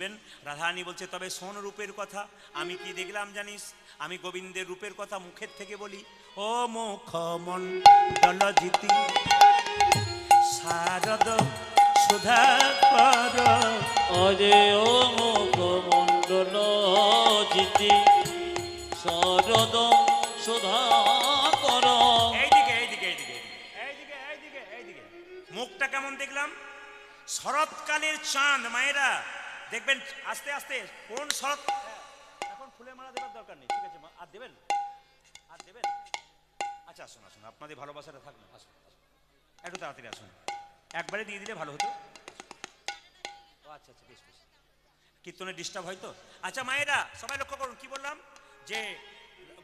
রাধারানী বলছে, তবে শোন রূপের কথা, আমি কি দেখলাম জানিস? আমি গোবিন্দের রূপের কথা মুখের থেকে বলি। ও মুখমণ্ডল জিতি শারদ সুধাকর, অরে ও মুখমণ্ডল জিতি শারদ সুধাকর। এইদিকে এইদিকে এইদিকে এইদিকে এইদিকে এইদিকে মুখটা কেমন দেখলাম? শরৎকালের চাঁদ। মায়েরা দেখবেন আস্তে আস্তে কোন শরৎ, এখন ফুলের মালা দেবার দরকার নেই, ঠিক আছে মা? আর দেবেন? আর দেবেন? আচ্ছা আসুন আসুন, আপনাদের ভালোবাসাটা থাকবে, আসুন আসুন, একটু তাড়াতাড়ি আসুন, একবারে দিয়ে দিলে ভালো হতো। ও আচ্ছা আচ্ছা, বেশ বেশ, কীর্তনে ডিস্টার্ব হয়তো। আচ্ছা মায়েরা সবাই লক্ষ্য করুন, কি বললাম? যে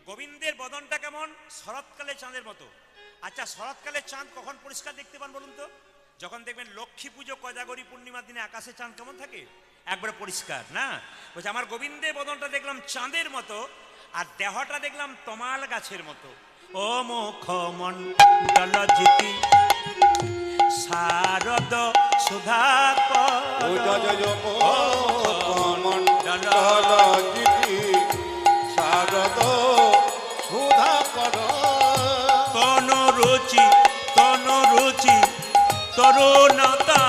গোবিন্দের বদনটা কেমন? শরৎকালে চাঁদের মতো। আচ্ছা শরৎকালে চাঁদ কখন পরিষ্কার দেখতে পান বলুন তো? যখন দেখবেন লক্ষ্মী পুজো কোজাগরী পূর্ণিমার দিনে আকাশে চাঁদ কেমন থাকে, একবারে পরিষ্কার না? বলছে আমার গোবিন্দের বদনটা দেখলাম চাঁদের মতো, আর দেহটা দেখলাম তমাল গাছের মতো। ও মুখমণ্ডল জিতি শারদ সুধাকর, শারদ সুধাকর। তনু রুচি তরুণতা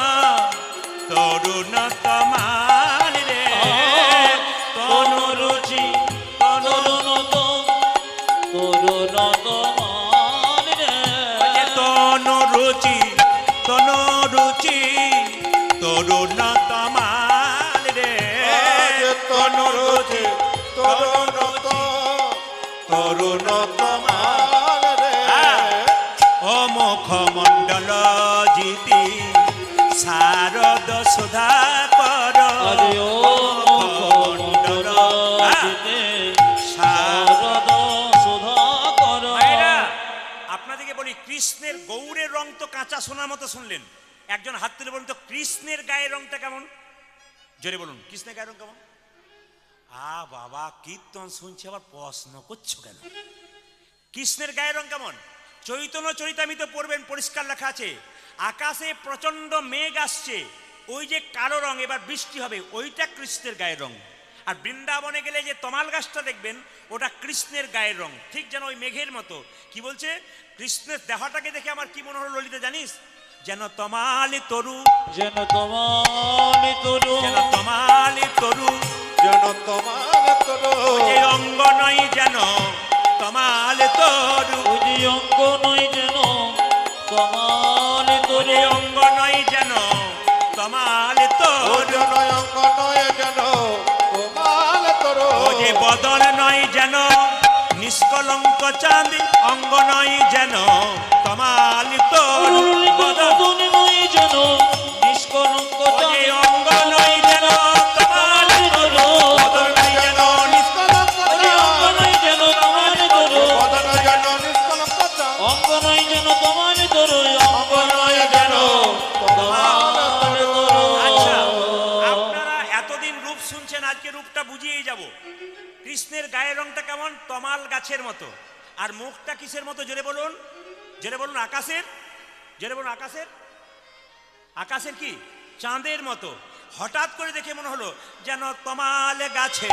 তরুণতমাল রে, তনু রুচি তরুণতা তরুণতমাল রে। তনু রুচি তরুণতমাল রে, তনু রুচি তরুণতমাল রে। ও মুখমণ্ডল জিতি শারদ সুধাকর, আরে ও মুখমণ্ডল জিতি শারদ সুধাকর। আপনাদেরকে বলি, কৃষ্ণের গৌরের রং তো কাঁচা সোনার মতো শুনলেন। একজন হাত তুলে বলুন তো, কৃষ্ণের গায়ের রংটা কেমন? জোরে বলুন, কৃষ্ণের গায়ের রং কেমন? বাবা কীর্তন শুনছে আবার প্রশ্ন করছো কেন? কৃষ্ণের গায়ের রং কেমন? চৈতন্য চরিতামৃতে পড়বেন, পরিষ্কার লেখা আছে, আকাশে প্রচন্ড মেঘ আসছে, ওই যে কালো রং, এবার বৃষ্টি হবে, ওইটা কৃষ্ণের গায়ের রং। আর বৃন্দাবনে গেলে যে তমাল গাছটা দেখবেন, ওটা কৃষ্ণের গায়ের রং, ঠিক যেন ওই মেঘের মতো। কি বলছে? কৃষ্ণের দেহটাকে দেখে আমার কি মনে হলো ললিতা জানিস? যেন তমালি তরু, যেন তমালি তরু, যেন তমালি তরু, যেন তোমার তরু। ওই অঙ্গ নয় যেন তমাল তরু, ওই অঙ্গ নয় যেন তমালি তরু, ওই অঙ্গ নয় যেন তমাল তরু, অঙ্গ নয় যেন তোমার তরু। ও যে বদন নয় যেন নিষ্কলঙ্ক চাঁদ, অঙ্গ নয় যেন তমাল তরু, বদন নয় যেন নিষ্কলঙ্ক ও যে অঙ্গ নয় যেন তমাল তরু, বদন নয় যেন নিষ্কলঙ্ক অঙ্গ নয় যেন তমালি তরু, বদন যেন নিষ্কলঙ্ক অঙ্গ নয় যেন তমালি তরু, অঙ্গ নয় যেন তমালি তরু। আচ্ছা আপনারা এতদিন রূপ শুনছেন, আজকে রূপটা বুঝিয়েই যাব। কৃষ্ণের গায়ের রংটা কেমন? তমাল গাছের মতো। আর মুখটা কিসের মতো? জোরে বলুন, জোরে বলুন। আকাশের, জোরে বলুন। আকাশের, আকাশের কি? চাঁদের মতো। হঠাৎ করে দেখে মনে হলো যেন তমাল গাছে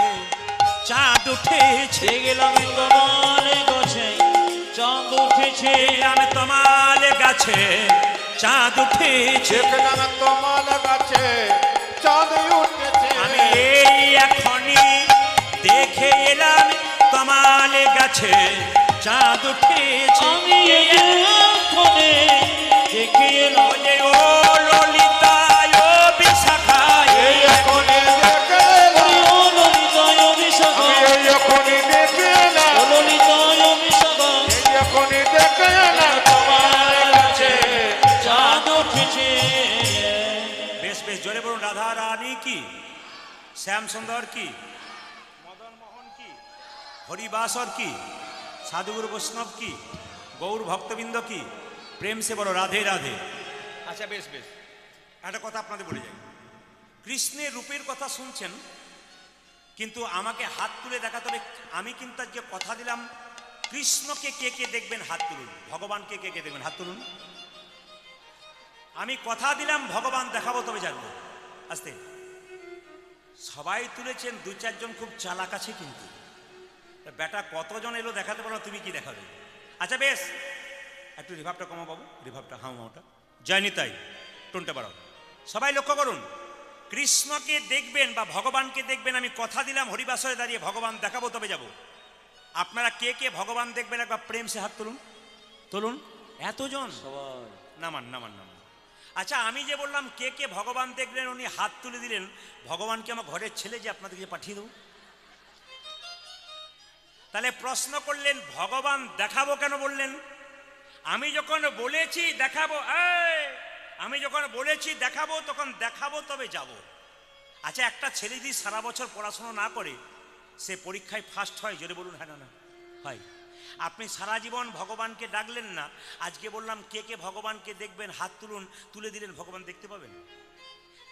চাঁদ উঠেছে, গেলাম তমাল গাছে চাঁদ উঠেছে, আমি তমাল গাছে চাঁদ উঠেছে, দেখলাম তোমার গাছে চাঁদ উঠেছে। আমি এই এখনই দেখে এলাম তমাল গাছে চাঁদ উঠেছে। আমি এখানে দেখে এলাম ওরে ও ললিতা ও বিশাখা, এই এখনই দেখে এলাম, ও ললিতায় বিশাখা, এই এখনই দেখে এলাম, ও ললিতায় বিশাখা, এই এখনই দেখে এলাম তোমার গাছে চাঁদ উঠেছে। বেশ বেশ, জোরে বলুন। রাধা রানী কি, শ্যাম সুন্দর কি, মদন মোহন কি, হরিবাসর কি, সাধুগুরু বৈষ্ণব কি, গৌর ভক্তবৃন্দ কি, প্রেম সে বলো রাধে রাধে। আচ্ছা বেশ বেশ, একটা কথা আপনাদের বলে যাই। কৃষ্ণের রূপের কথা শুনছেন, কিন্তু আমাকে হাত তুলে দেখাতে হবে। আমি কিন্তু আজকে কথা দিলাম, কৃষ্ণকে কে কে দেখবেন হাত তুলুন, ভগবানকে কে কে দেখবেন হাত তুলুন। আমি কথা দিলাম ভগবান দেখাবো, তবে জানবো। আস্তে সবাই তুলেছেন, দু চারজন খুব চালাক আছে কিন্তু। বেটা কতজন এলো দেখাতে পারো, তুমি কি দেখাবে? আচ্ছা বেশ, একটু রিভাবটা কমা বাবু, রিভাবটা হাউমাউটা। জয়নিতাই, টোনটা বাড়াও। সবাই লক্ষ্য করুন, কৃষ্ণকে দেখবেন বা ভগবানকে দেখবেন, আমি কথা দিলাম হরিবাসরে দাঁড়িয়ে ভগবান দেখাবো তবে যাব। আপনারা কে কে ভগবান দেখবেন একবার প্রেম সে হাত তুলুন, তুলুন। এতজন? সবাই নামান নামান নামান। আচ্ছা আমি যে বললাম কে কে ভগবান দেখলেন, উনি হাত তুলে দিলেন। ভগবানকে আমার ঘরের ছেলে যে আপনাদেরকে পাঠিয়ে দেবো? তাহলে প্রশ্ন করলেন ভগবান দেখাবো কেন বললেন? আমি যখন বলেছি দেখাবো, আমি যখন বলেছি দেখাবো তখন দেখাবো তবে যাব। আচ্ছা একটা ছেলে যদি সারা বছর পড়াশোনা না করে সে পরীক্ষায় ফার্স্ট হয়, জোরে বলুন হ্যাঁ না না হয়। আপনি সারা জীবন ভগবানকে ডাকলেন না, আজকে বললাম কে কে ভগবানকে দেখবেন হাত তুলুন, তুলে দিলেন, ভগবান দেখতে পাবেন।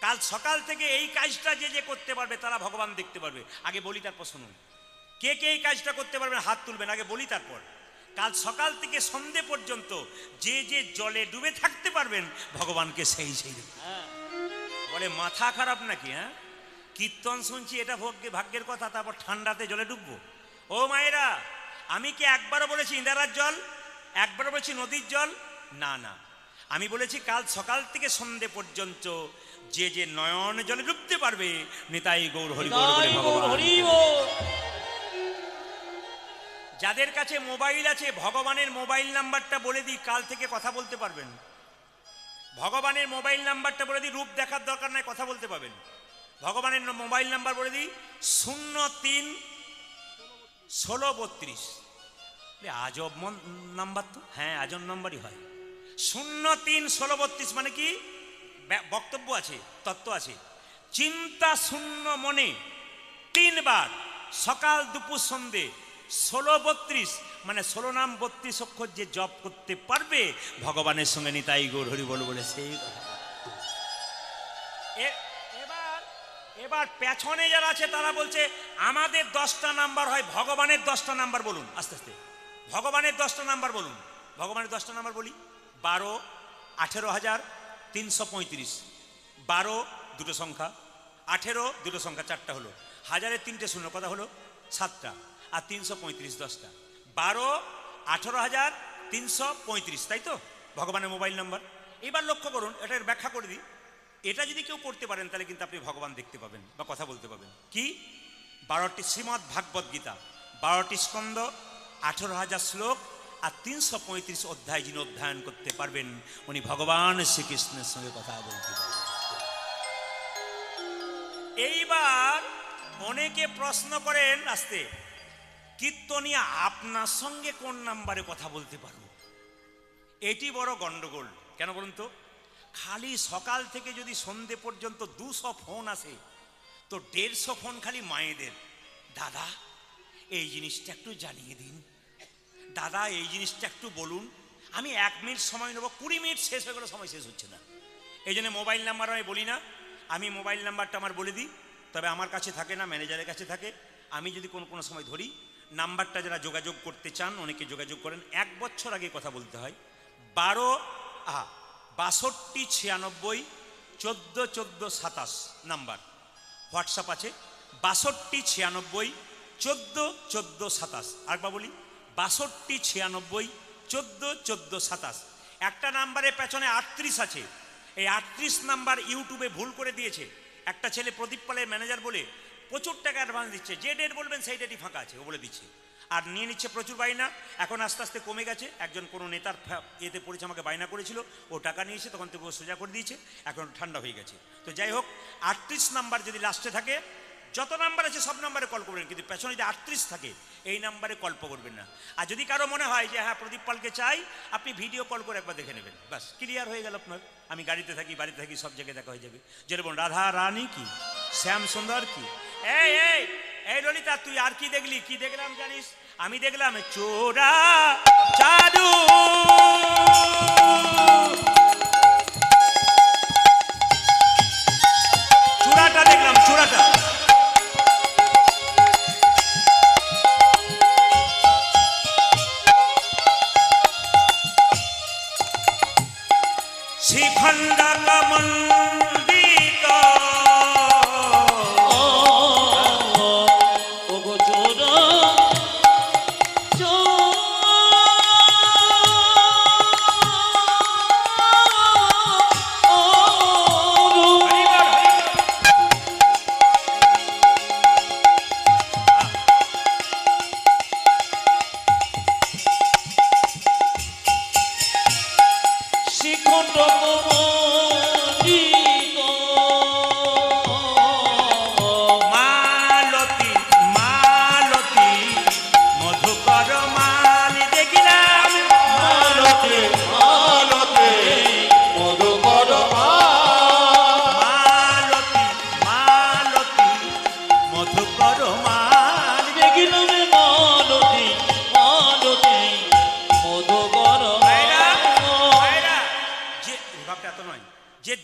কাল সকাল থেকে এই কাজটা যে যে করতে পারবে তারা ভগবান দেখতে পারবে। আগে বলি তারপর শুনুন, কে কে এই কাজটা করতে পারবেন হাত তুলবেন, আগে বলি তারপর। কাল সকাল থেকে সন্ধে পর্যন্ত যে যে জলে ডুবে থাকতে পারবেন ভগবানকে সেই সেই দেখবেন। হ্যাঁ বলে মাথা খারাপ নাকি? হ্যাঁ, কীর্তন শুনছি এটা ভাগ্যের কথা, তারপর ঠান্ডাতে জলে ডুববো? ও মায়েরা, আমি কি একবারও বলেছি ইন্দারার জল, একবারও বলেছি নদীর জল? না না, আমি বলেছি কাল সকাল থেকে সন্ধে পর্যন্ত যে যে নয়ন জলে ডুবতে পারবে নিতাই গৌর হরি বল বলে ভগবান। হরি বল। যাদের কাছে মোবাইল আছে ভগবানের মোবাইল নাম্বারটা বলে দিই, কাল থেকে কথা বলতে পারবেন। ভগবানের মোবাইল নাম্বারটা বলে দিই, রূপ দেখার দরকার নাই, কথা বলতে পারবেন। ভগবানের মোবাইল নাম্বার বলে দিই 03-1632। আজব নাম্বার তো, হ্যাঁ আজব নাম্বারই হয়। 03-1632 মানে কি? বক্তব্য আছে, তত্ত্ব আছে। চিন্তা শূন্য মনে 3 বার সকাল দুপুর সন্ধে 1632 মানে 16 নাম 32 অক্ষর যে জপ করতে পারবে ভগবানের সঙ্গে নিতাই গৌর হরি বল বলে সেই কথা। এবার পেছনে যারা আছে তারা বলছে আমাদের 10টা নাম্বার হয়, ভগবানের 10টা নাম্বার বলুন। আস্তে আস্তে ভগবানের 10টা নাম্বার বলুন। ভগবানের 10টা নাম্বার বলি। 12, 18,335। 12 দুটো সংখ্যা, 18 দুটো সংখ্যা, 4টা হলো। 1000-এর 3টে শূন্য, কথা হলো 7টা, আর 335 10টা। 12, 18,335, তাই তো ভগবানের মোবাইল নাম্বার। এবার লক্ষ্য করুন, এটার ব্যাখ্যা করে দিই। এটা যদি কেউ করতে পারেন তাহলে কিন্তু আপনি ভগবান দেখতে পাবেন বা কথা বলতে পাবেন। কি? 12টি শ্রীমদ্ ভাগবত গীতা, 12টি স্কন্দ, 18,000 শ্লোক আর 335 অধ্যায় যিনি অধ্যয়ন করতে পারবেন উনি ভগবান শ্রীকৃষ্ণের সঙ্গে কথা বলতে পারবেন। এইবার অনেকে প্রশ্ন করেন আসতে, কীর্তনিয়া আপনার সঙ্গে কোন নাম্বারে কথা বলতে পারবো? এটি বড় গন্ডগোল। কেন বলুন তো? খালি সকাল থেকে যদি সন্ধে পর্যন্ত 200 ফোন আসে তো 150 ফোন খালি মায়েদের। দাদা এই জিনিসটা একটু জানিয়ে দিন, দাদা এই জিনিসটা একটু বলুন। আমি 1 মিনিট সময় নেবো, 20 মিনিট শেষ হয়ে গেলে সময় শেষ হচ্ছে না। এই জন্য মোবাইল নাম্বার আমি বলি না। আমি মোবাইল নাম্বারটা আমার বলে দিই, তবে আমার কাছে থাকে না, ম্যানেজারের কাছে থাকে। আমি যদি কোনো সময় ধরি নাম্বারটা, যারা যোগাযোগ করতে চান অনেকে যোগাযোগ করেন। 1 বছর আগে কথা বলতে হয়। 6296141427 নাম্বার। হোয়াটসঅ্যাপ আছে 6296141427। আরেকবার বলি 6296141427। একটা নাম্বারের পেছনে 38 আছে। এই 38 নাম্বার ইউটিউবে ভুল করে দিয়েছে। একটা ছেলে প্রদীপ পালের ম্যানেজার বলে প্রচুর টাকা অ্যাডভান্স দিচ্ছে, যে ডেট বলবেন সেই ডেটই ফাঁকা আছে ও বলে দিচ্ছে, আর নিয়ে নিচ্ছে প্রচুর বায়না। এখন আস্তে আস্তে কমে গেছে। একজন কোনো নেতার এতে পড়েছে, আমাকে বায়না করেছিল, ও টাকা নিয়েছে, তখন থেকে ও সোজা করে দিয়েছে, এখন ঠান্ডা হয়ে গেছে। তো যাই হোক, 38 নাম্বার যদি লাস্টে থাকে, যত নাম্বার আছে সব নাম্বারে কল করবেন, কিন্তু পেছনে যদি 38 থাকে এই নাম্বারে কল্প করবেন না। আর যদি কারো মনে হয় যে হ্যাঁ প্রদীপ পালকে চাই, আপনি ভিডিও কল করে একবার দেখে নেবেন, ব্যাস ক্লিয়ার হয়ে গেল আপনার। আমি গাড়িতে থাকি, বাড়িতে থাকি, সব জায়গায় দেখা হয়ে যাবে। যেরকম রাধা রানী কি, শ্যাম সুন্দর কি। এই এই এই ললিতা, তুই আর কি দেখলি? কি দেখলাম জানিস? আমি দেখলাম চোরা চারু, চূড়াটা দেখলাম, চূড়াটা। শ্রীখণ্ড মন্ডিত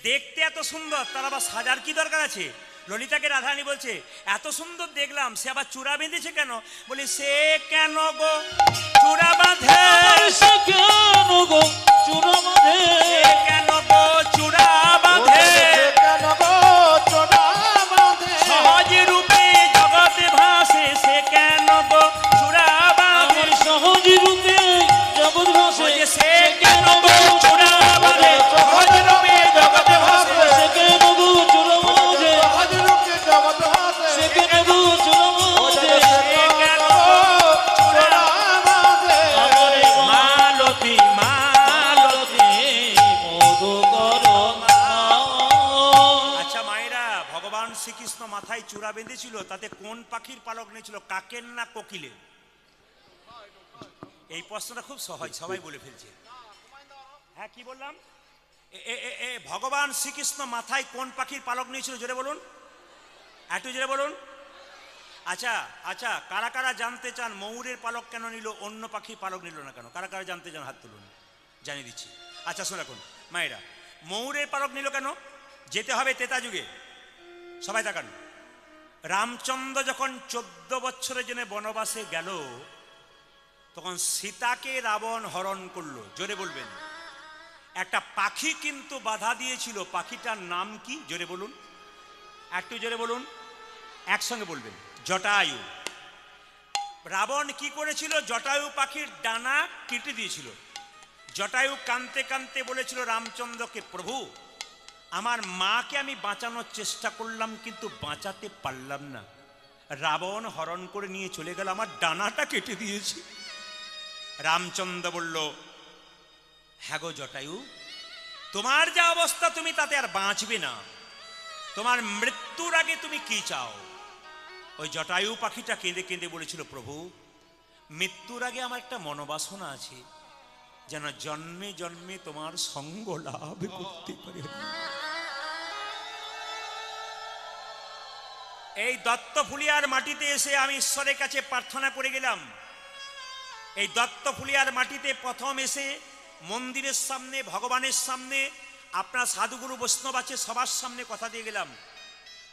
দেখতে এত সুন্দর, তার আবার সাজার কি দরকার আছে? ললিতাকে রাধারানী বলছে এত সুন্দর দেখলাম, সে আবার চূড়া বেঁধেছে কেন? বলি সে কেন গো চূড়া বাঁধে, সে কেন গো চূড়া বাঁধে, সে কেন গো চূড়া বাঁধে, কেন গো চোরা বাঁধে, সহজ রূপে জগতে ভাসে, সে কেন গো চূড়া বাঁধে, আমার সহজ রূপে জগৎ ভাসে, ওই যে সে কেন গো চূড়া বাঁধে, সহজ রূপে জগতে ভাসে, সে কেন গো চূড়া বাঁধে, সহজ রূপে জগৎ ভাসে, সে কেন গো চূড়া বাঁধে, সে কেন গো চোরা বাঁধে, আমারে মালতী মালতী। মধু করো মা। আচ্ছা মায়েরা, ভগবান শ্রীকৃষ্ণ মাথায় চূড়া বেঁধেছিল, তাতে কোন পাখির পালক নিয়েছিল, কাকের না কোকিলের? এই প্রশ্নটা খুব সহজ, সবাই বলে ফেলছে। হ্যাঁ কি বললাম? ভগবান শ্রীকৃষ্ণ মাথায় কোন পাখির পালক নিয়েছিল জোরে বলুন, একটু জোরে বলুন। আচ্ছা আচ্ছা, কারা কারা জানতে চান ময়ূরের পালক কেন নিল, অন্য পাখির পালক নিল না কেন? কারা কারা জানতে চান হাত তুলুন, জানিয়ে দিচ্ছি। আচ্ছা শোন এখন মায়েরা, ময়ূরের পালক নিল কেন? যেতে হবে ত্রেতা যুগে। সবাই তাকান, রামচন্দ্র যখন 14 বছরের জন্য বনবাসে গেল, তখন সীতাকে রাবণ হরণ করলো। জোরে বলবেন। একটা পাখি কিন্তু বাধা দিয়েছিল, পাখিটার নাম কি জোরে বলুন, একটু জোরে বলুন, একসঙ্গে বলবেন, জটায়ু। রাবণ কি করেছিল? জটায়ু পাখির ডানা কেটে দিয়েছিল। জটায়ু কাঁদতে কাঁদতে বলেছিল রামচন্দ্রকে, প্রভু আমার মাকে আমি বাঁচানোর চেষ্টা করলাম কিন্তু বাঁচাতে পারলাম না, রাবণ হরণ করে নিয়ে চলে গেল, আমার ডানাটা কেটে দিয়েছে। রামচন্দ্র বলল, হ্যাঁ গো জটায়ু, তোমার যা অবস্থা তুমি তাতে আর বাঁচবে না, তোমার মৃত্যুর আগে তুমি কি চাও? ওই জটায়ু পাখিটা কেঁদে কেঁদে বলেছিল, প্রভু মৃত্যুর আগে আমার একটা মনোবাসনা আছে, যেন জন্মে জন্মে তোমার সঙ্গ লাভ করতে পারে। এই দত্তফুলিয়ার মাটিতে এসে আমি ঈশ্বরের কাছে প্রার্থনা করে গেলাম। এই দত্তফুলিয়ার মাটিতে প্রথম এসে মন্দিরের সামনে, ভগবানের সামনে, আপনার সাধুগুরু বৈষ্ণব আছে সবার সামনে কথা দিয়ে গেলাম,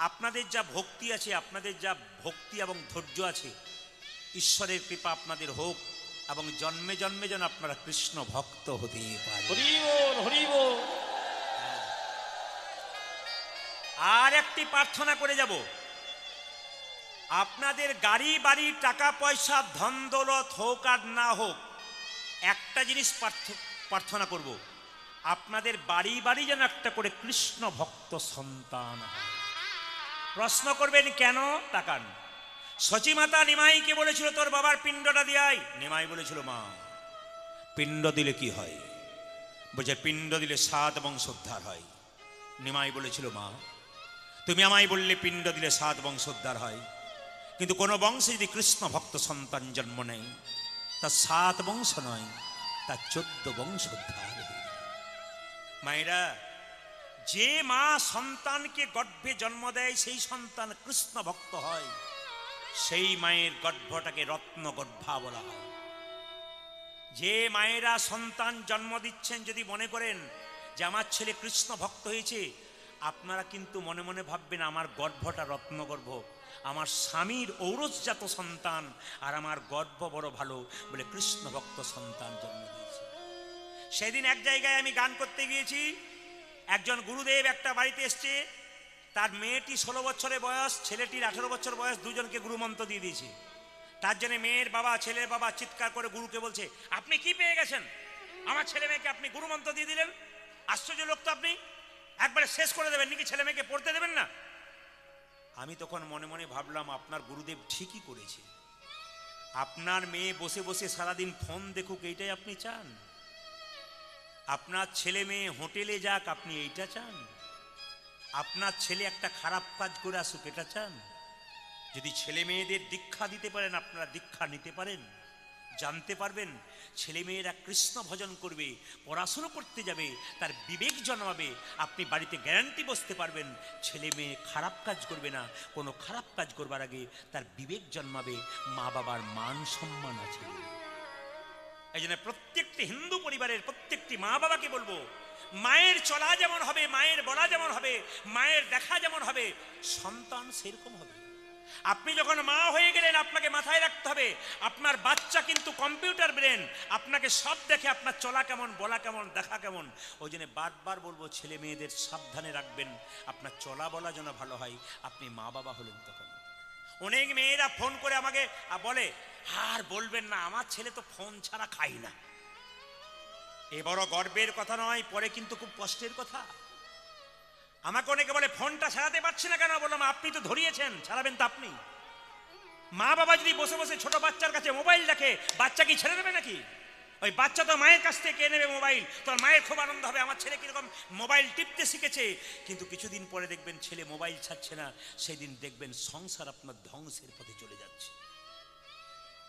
আপনাদের যা ভক্তি আছে, আপনাদের যা ভক্তি এবং ধৈর্য আছে, ঈশ্বরের কৃপা আপনাদের হোক এবং জন্মে জন্মে যেন আপনারা কৃষ্ণ ভক্ত হতে পারেন। হরি বল, হরি বল। আর একটি প্রার্থনা করে যাব, আপনাদের গাড়ি বাড়ি টাকা পয়সা ধন দৌলত হোক আর না হোক, একটা জিনিস প্রার্থনা করব, আপনাদের বাড়ি বাড়ি যেন একটা করে কৃষ্ণ ভক্ত সন্তান হয়। প্রশ্ন করবেন কেন? তাকান, সচিমাতা নিমাইকে বলেছিল তোর বাবার পিণ্ডটা দিয়াই। নিমাই বলেছিল, মা পিণ্ড দিলে কি হয়? বলছে পিণ্ড দিলে 7 বংশোদ্ধার হয়। নিমাই বলেছিল, মা তুমি আমায় বললে পিণ্ড দিলে 7 বংশোদ্ধার হয়, কিন্তু কোন বংশে যদি কৃষ্ণ ভক্ত সন্তান জন্ম নেয়, তা 7 বংশ নয়, তা 14 বংশোদ্ধার হয়। মায়েরা, যে মা সন্তানকে গর্ভে জন্ম দেয়, সেই সন্তান কৃষ্ণ ভক্ত হয়, সেই মায়ের গর্ভটাকে রত্ন গর্ভা বলা হয়। যে মায়েরা সন্তান জন্ম দিচ্ছেন, যদি মনে করেন যে আমার ছেলে কৃষ্ণ ভক্ত হয়েছে, আপনারা কিন্তু মনে মনে ভাববেন আমার গর্ভটা রত্নগর্ভ, আমার স্বামীর ঔরসজাত সন্তান, আর আমার গর্ভ বড় ভালো বলে কৃষ্ণ ভক্ত সন্তান জন্ম দিয়েছে। সেদিন এক জায়গায় আমি গান করতে গিয়েছি, একজন গুরুদেব একটা বাড়িতে এসছে, তার মেয়েটি 16 বছরের বয়স, ছেলেটির 18 বছর বয়স, দুজনকে গুরুমন্ত্র দিয়ে দিয়েছে। তার জন্য মেয়ের বাবা ছেলের বাবা চিৎকার করে গুরুকে বলছে, আপনি কি পেয়ে গেছেন, আমার ছেলে মেয়েকে আপনি গুরুমন্ত্র দিয়ে দিলেন, আশ্চর্য লোক তো আপনি, একবারে শেষ করে দেবেন নাকি, ছেলে মেয়েকে পড়তে দেবেন না? আমি তখন মনে মনে ভাবলাম, আপনার গুরুদেব ঠিকই করেছে, আপনার মেয়ে বসে বসে সারাদিন ফোন দেখুক, এইটাই আপনি চান? আপনার ছেলে মেয়ে হোটেলে যাক, আপনি এইটা চান? আপনার ছেলে একটা খারাপ কাজ করে আসুক, এটা চান? যদি ছেলে মেয়েদের দীক্ষা দিতে পারেন, আপনারা দীক্ষা নিতে পারেন, জানতে পারবেন ছেলে মেয়েরা কৃষ্ণ ভজন করবে, পড়াশুনো করতে যাবে, তার বিবেক জন্মাবে, আপনি বাড়িতে গ্যারান্টি বসতে পারবেন ছেলে মেয়ে খারাপ কাজ করবে না, কোনো খারাপ কাজ করবার আগে তার বিবেক জন্মাবে, মা বাবার মান সম্মান আছে। এই জন্য প্রত্যেকটি হিন্দু পরিবারের প্রত্যেকটি মা বাবাকে বলবো, মায়ের চলা যেমন হবে, মায়ের বলা যেমন হবে, মায়ের দেখা যেমন হবে, সন্তান সেরকম হবে। আপনি যখন মা হয়ে গেলেন, আপনাকে মাথায় রাখতে হবে আপনার বাচ্চা কিন্তু কম্পিউটার ব্রেন, আপনাকে সব দেখে আপনার চলা কেমন, বলা কেমন, দেখা কেমন। ওই জন্য বারবার বলবো ছেলে মেয়েদের সাবধানে রাখবেন, আপনার চলা বলা যেন ভালো হয়। আপনি মা বাবা হলেন তখন। অনেক মেয়েরা ফোন করে আমাকে বলে, আর বলবেন না, আমার ছেলে তো ফোন ছাড়া খাই না। এ বড় গর্বের কথা নয়, পরে কিন্তু খুব কষ্টের কথা। আমাকে অনেকে বলে ফোনটা ছাড়াতে পারছি না কেন? বললাম আপনি তো ধরিয়েছেন, ছাড়াবেন তো আপনি। মা বাবা যদি বসে বসে ছোট বাচ্চার কাছে মোবাইল দেখে, বাচ্চা কি ছেড়ে দেবে নাকি? ওই বাচ্চা তো মায়ের কাছ থেকে কে নেবে মোবাইল? তোর মায়ের খুব আনন্দ হবে, আমার ছেলে কিরকম মোবাইল টিপতে শিখেছে। কিন্তু কিছুদিন পরে দেখবেন ছেলে মোবাইল ছাড়ছে না, সেই দিন দেখবেন সংসার আপনার ধ্বংসের পথে চলে যাচ্ছে।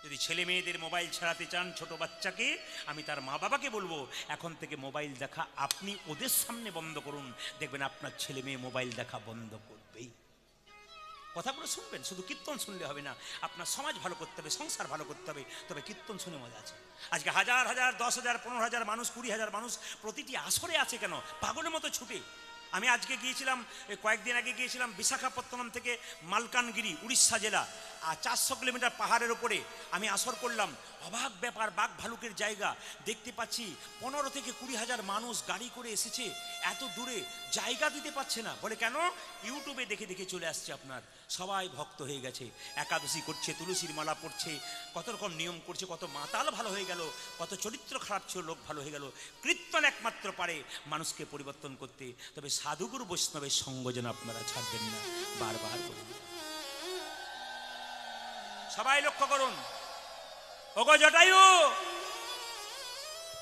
যদি ছেলে মেয়েদের মোবাইল ছাড়াতে চান ছোট বাচ্চাকে, আমি তার মা বাবাকে বলবো এখন থেকে মোবাইল দেখা আপনি ওদের সামনে বন্ধ করুন, দেখবেন আপনার ছেলে মেয়ে মোবাইল দেখা বন্ধ করবেই। কথাগুলো শুনবেন, শুধু কীর্তন শুনলে হবে না, আপনার সমাজ ভালো করতে হবে, সংসার ভালো করতে হবে, তবে কীর্তন শুনে মজা আছে। আজকে হাজার হাজার, 10,000, 15,000 মানুষ, 20,000 মানুষ প্রতিটি আসরে আছে কেন? পাগলের মতো ছুটে। আমি আজকে গিয়েছিলাম, কয়েকদিন আগে গিয়েছিলাম বিশাখাপত্তনম থেকে মালকানগিরি, উড়িষ্যা জেলা, আর 400 কিলোমিটার পাহাড়ের ওপরে আমি আসর করলাম। অবাক ব্যাপার, বাঘ ভালুকের জায়গা দেখতে পাচ্ছি। 15 থেকে 20,000 মানুষ গাড়ি করে এসেছে, এত দূরে জায়গা দিতে পারছে না। বলে কেন? ইউটিউবে দেখে দেখে চলে আসছে আপনার। সবাই ভক্ত হয়ে গেছে, একাদশী করছে, তুলসীর মালা পড়ছে, কত রকম নিয়ম করছে, কত মাতাল ভালো হয়ে গেল, কত চরিত্র খারাপ ছিল লোক ভালো হয়ে গেল। কীর্তন একমাত্র পারে মানুষকে পরিবর্তন করতে। তবে সাধুগুরু বৈষ্ণবের সঙ্গ যেন আপনারা ছাড়বেন না, বারবার বলুন। সবাই লক্ষ্য করুন। ওগো জটায়ু,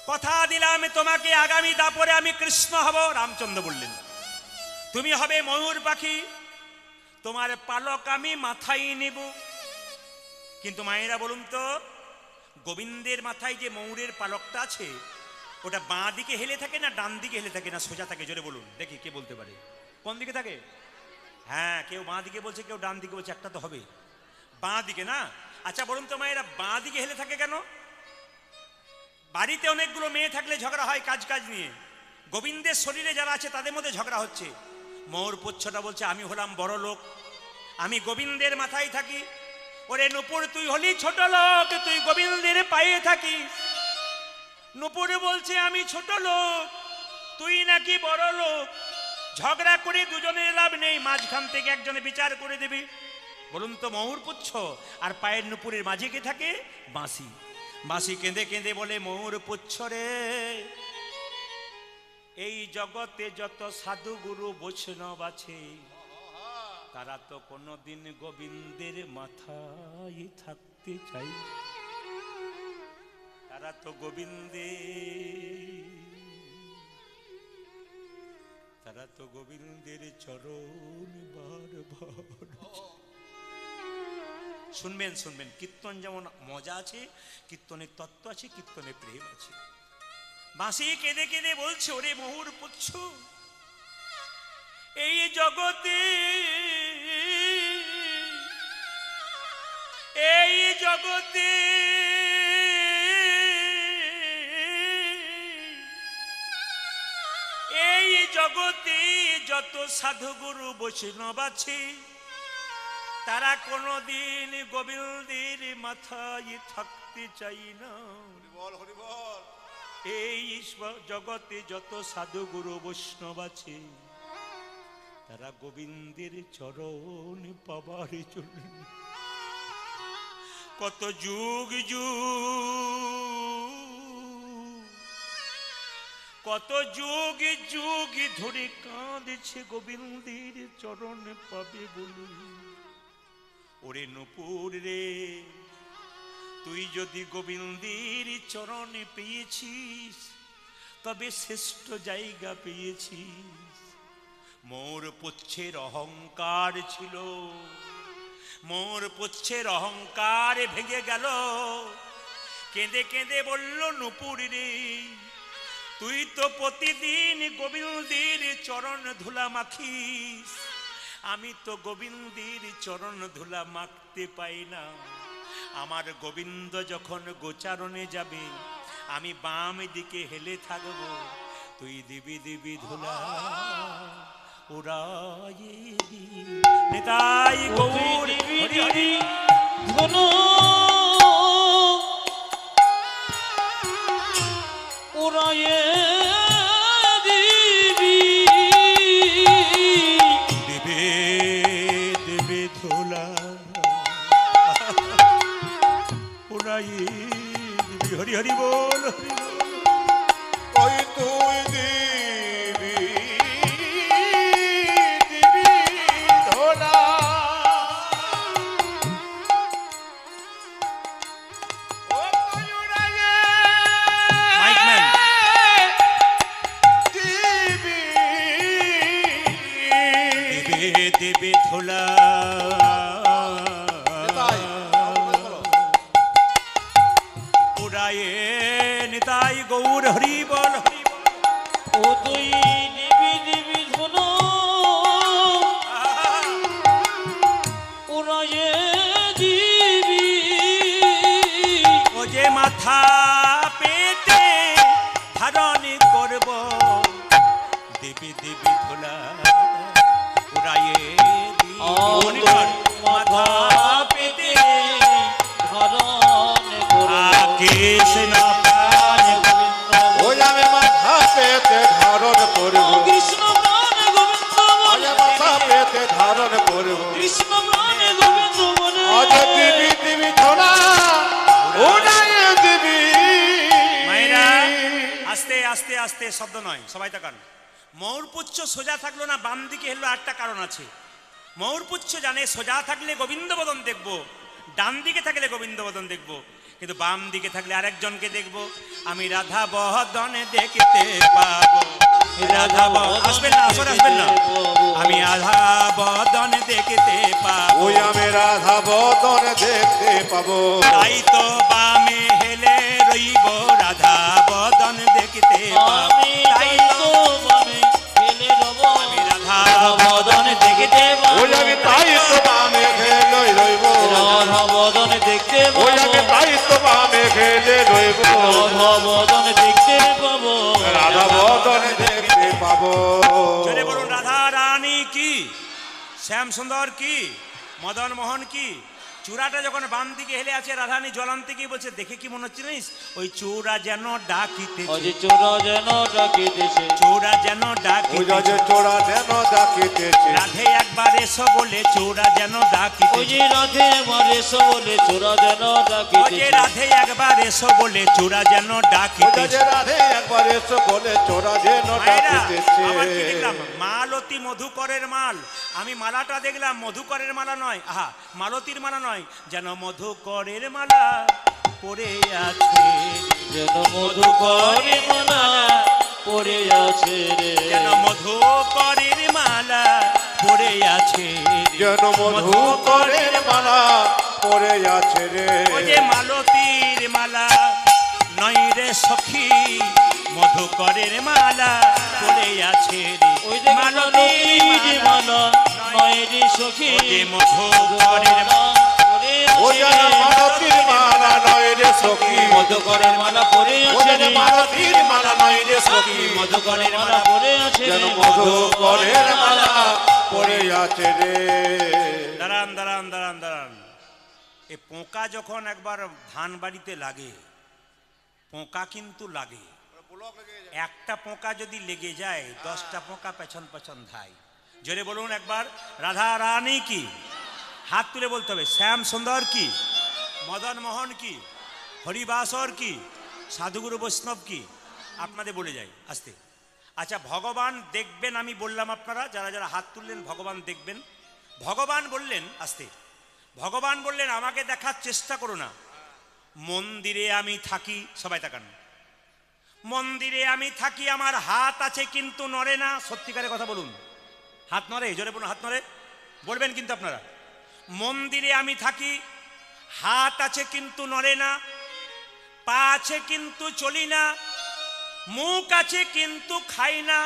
কথা দিলাম তোমাকে আগামী দাপরে আমি কৃষ্ণ হব। রামচন্দ্র বললেন তুমি হবে ময়ূর পাখি, তোমার পালক আমি মাথায় নেব। কিন্তু মায়েরা বলুন তো, গোবিন্দের মাথায় যে ময়ূরের পালকটা আছে, ওটা বাঁ দিকে হেলে থাকে না ডান দিকে হেলে থাকে না সোজা থাকে? জোরে বলুন দেখি, কে বলতে পারে কোন দিকে থাকে? হ্যাঁ, কেউ বাঁ দিকে বলছে, কেউ ডান দিকে বলছে, একটা তো হবে বাঁ দিকে না। আচ্ছা বলুন তো মায়েরা, বাঁ দিকে হেলে থাকে কেন? বাড়িতে অনেকগুলো মেয়ে থাকলে ঝগড়া হয় কাজ কাজ নিয়ে, গোবিন্দের শরীরে যারা আছে তাদের মধ্যে ঝগড়া হচ্ছে। ময়ূর পুচ্ছটা বলছে আমি হলাম বড় লোক, আমি গোবিন্দের মাথায় থাকি। ওরে নূপুর, তুই হলি ছোট লোক, তুই গোবিন্দের পায়ে থাকিস। নূপুর বলছে আমি ছোট লোক, তুই নাকি বড় লোক। ঝগড়া করে দুজনের লাভ নেই, মাঝখান থেকে একজনে বিচার করে দেবে। বলুন তো ময়ূর পুচ্ছ আর পায়ের নূপুরের মাঝে কে থাকে? বাঁশি। বাঁশি কেঁদে কেঁদে বলে ময়ূর পুচ্ছ রে, এই জগতে যত সাধু গুরু বৈষ্ণব আছে, তারা তো কোনোদিন গোবিন্দের মাথায় থাকতে চাই। তারা তো গোবিন্দের চরণ বারবার। শুনবেন শুনবেন, কীর্তন যেমন মজা আছে, কীর্তনের তত্ত্ব আছে, কীর্তনের প্রেম আছে। বাঁশি কেঁদে কেঁদে বলছে ওরে ময়ূর পুচ্ছ, এই জগতে যত সাধুগুরু বৈষ্ণব আছে, তারা কোনদিন গোবিন্দের মাথায় থাকতে চাই না। এই জগতে যত সাধুগুরু বৈষ্ণব আছে, তারা গোবিন্দের চরণ পাবার জন্য কত যুগ যুগ ধরে কাঁদছে গোবিন্দের চরণ পাবে বলে। ওরে নূপুর রে, তুই যদি গোবিন্দের চরণে পেয়েছিস, তবে শ্রেষ্ঠ জায়গা পেয়েছিস। মোর পুচ্ছের অহংকার ছিল, মোর পুচ্ছের অহংকার ভেঙে গেল। কেঁদে কেঁদে বলল নূপুর রে, তুই তো প্রতিদিন গোবিন্দের চরণ ধুলা মাখিস, আমি তো গোবিন্দের চরণ ধুলা মাখতে পাই না। আমার গোবিন্দ যখন গোচারণে যাবে, আমি বাম দিকে হেলে থাকব, তুই দিবি দিবি ধুলা উড়াইয়ে দি নিতাই গৌর হরি হরি ধনু উড়াইয়ে দিবি দেবে দেবে ধুলা উড়াইয়ে দিবি হরি হরি বল হরি বল। ওই তুই দিবি দিবি ধোলা ও ময়ূরায়ে মাইক ম্যান। দিবি দেবে দেবে ধুলা নিতাই, বলো। উড়াইয়ে নিতাই গৌর হরি বল হরি বল। ও তুই দিবি দিবি ধনু উড়াইয়ে দিবি ও যে মাথা পেতে ধারণ করব দেবী দেবী ধুলা উড়াইয়ে দিবি। মনিটর, মাথা পেতে ধরণ করব কৃষ্ণ ওই আমি মাথা পেতে ধারণ করব কৃষ্ণ প্রাণ গোবিন্দ আজ মাথা পেতে ধারণ করব কৃষ্ণ প্রাণ গোবিন্দ বলে আজ দিবি দিবি ধোলা উড়াইয়ে দিবি মায়েরা আস্তে আস্তে আস্তে শব্দ নয়, সবাই তাকান। ময়ূরপুচ্ছ সোজা থাকলো না বাম দিকে হেললো, একটা কারণ আছে। ময়ূরপুচ্ছ জানে সোজা থাকলে গোবিন্দবদন দেখব, ডান দিকে থাকলে গোবিন্দবদন দেখব, কিন্তু বাম দিকে থাকলে আরেকজনকে দেখব। আমি রাধা বদনে দেখতে পাবো, রাধা আসবেন না, আসরে আসবেন না। আমি রাধা বদনে দেখতে পাবো, ওই আমি রাধা বদন দেখতে পাবো তাই তো বামে হেলে রইব, রাধা বদন দেখতে পাবো, আমি তাই তো বামে ফেলে রব আমি রাধা বদন দেখতে ওই আমি তাই তো বামে খেলে রইব রাধা বদন দেখতে ওই আমি তাই তো বামে খেলে রইব রাধা বদন দেখতে পাবো রাধা বদন দেখতে পাবো জোরে বলুন রাধা রানী কি, শ্যাম সুন্দর কি, মদন মোহন কি। চূড়াটা যখন বাম দিকে হেলে আছে, রাধারানী জলান্তে কি বলছে, দেখে কি মনে হচ্ছে জানিস, ওই চূড়া যেন ডাকিতেছে, অজি চোরা যেন ডাকিতেছে চূড়া যেন ওই ডাকিতেছে, যে চোরা যেন ডাকিতেছে রাধে একবার এসো বলে চূড়া যেন ওই ডাকিতেছে, যে রাধে মারে বলে চোরা যেন ওই যে ডাকিতেছে রাধে একবার এসো বলে চূড়া যেন ওই যে ডাকিতেছে। রাধে একবার এসো বলে চোরা যেন মায়েরা, ডাকিতেছে আবার কি দেখলাম, মালতী মধুকরের মাল। আমি মালাটা দেখলাম মধুকরের মালা নয়, আহা মালতীর মালা নয়, যেন মধুকরের মালা পড়ে আছে, যেন মধুকরে মালা পড়ে আছে রে যেন মধুকরের মালা পড়ে আছে, যেন মধু করে মালা পড়ে আছে রে ওই যে মালতীর মালা নয় রে সখী, মধুকরের মালা পড়ে আছে রে, ওই যে মালতীর মালতীর মালা নয় রে সখী ওই যে মধুকরের মালা ও যেন মালতীর মালা নয় রে সখী মধুকরের মালা পড়ে ও আছে যেন রে মালতীর মালা নয় রে সখী মধুকরের মালা পড়ে আছে যেন রে মধু করে মালা পড়ে আছে রে দাঁড়ান দাঁড়ান দাঁড়ান দাঁড়ান। এ পোকা যখন একবার ধান বাড়িতে লাগে, পোকা কিন্তু লাগে, একটা পোকা যদি লেগে যায় 10টা পোকা পেছন পেছন ধায়। জোরে বলুন একবার রাধা রানী কি, হাত তুলে বলতে হবে। শ্যাম সুন্দর কি, মদন মোহন কি, হরিবাসর কি, সাধুগুরু বৈষ্ণব কি, আপনাদের বলে যাই আস্তে। আচ্ছা ভগবান দেখবেন, আমি বললাম আপনারা যারা যারা হাত তুললেন ভগবান দেখবেন। ভগবান বললেন আস্তে, ভগবান বললেন আমাকে দেখার চেষ্টা করো না, মন্দিরে আমি থাকি, সবাই তাকান, মন্দিরে আমি থাকি, আমার হাত আছে কিন্তু নড়ে না। সত্যিকারের কথা বলুন, হাত নড়ে? জোরে বলুন হাত নড়ে, বলবেন কিন্তু আপনারা। মন্দিরে আমি থাকি, হাত আছে কিন্তু নড়ে না, পা আছে কিন্তু চলি না, মুখ আছে কিন্তু খাই না।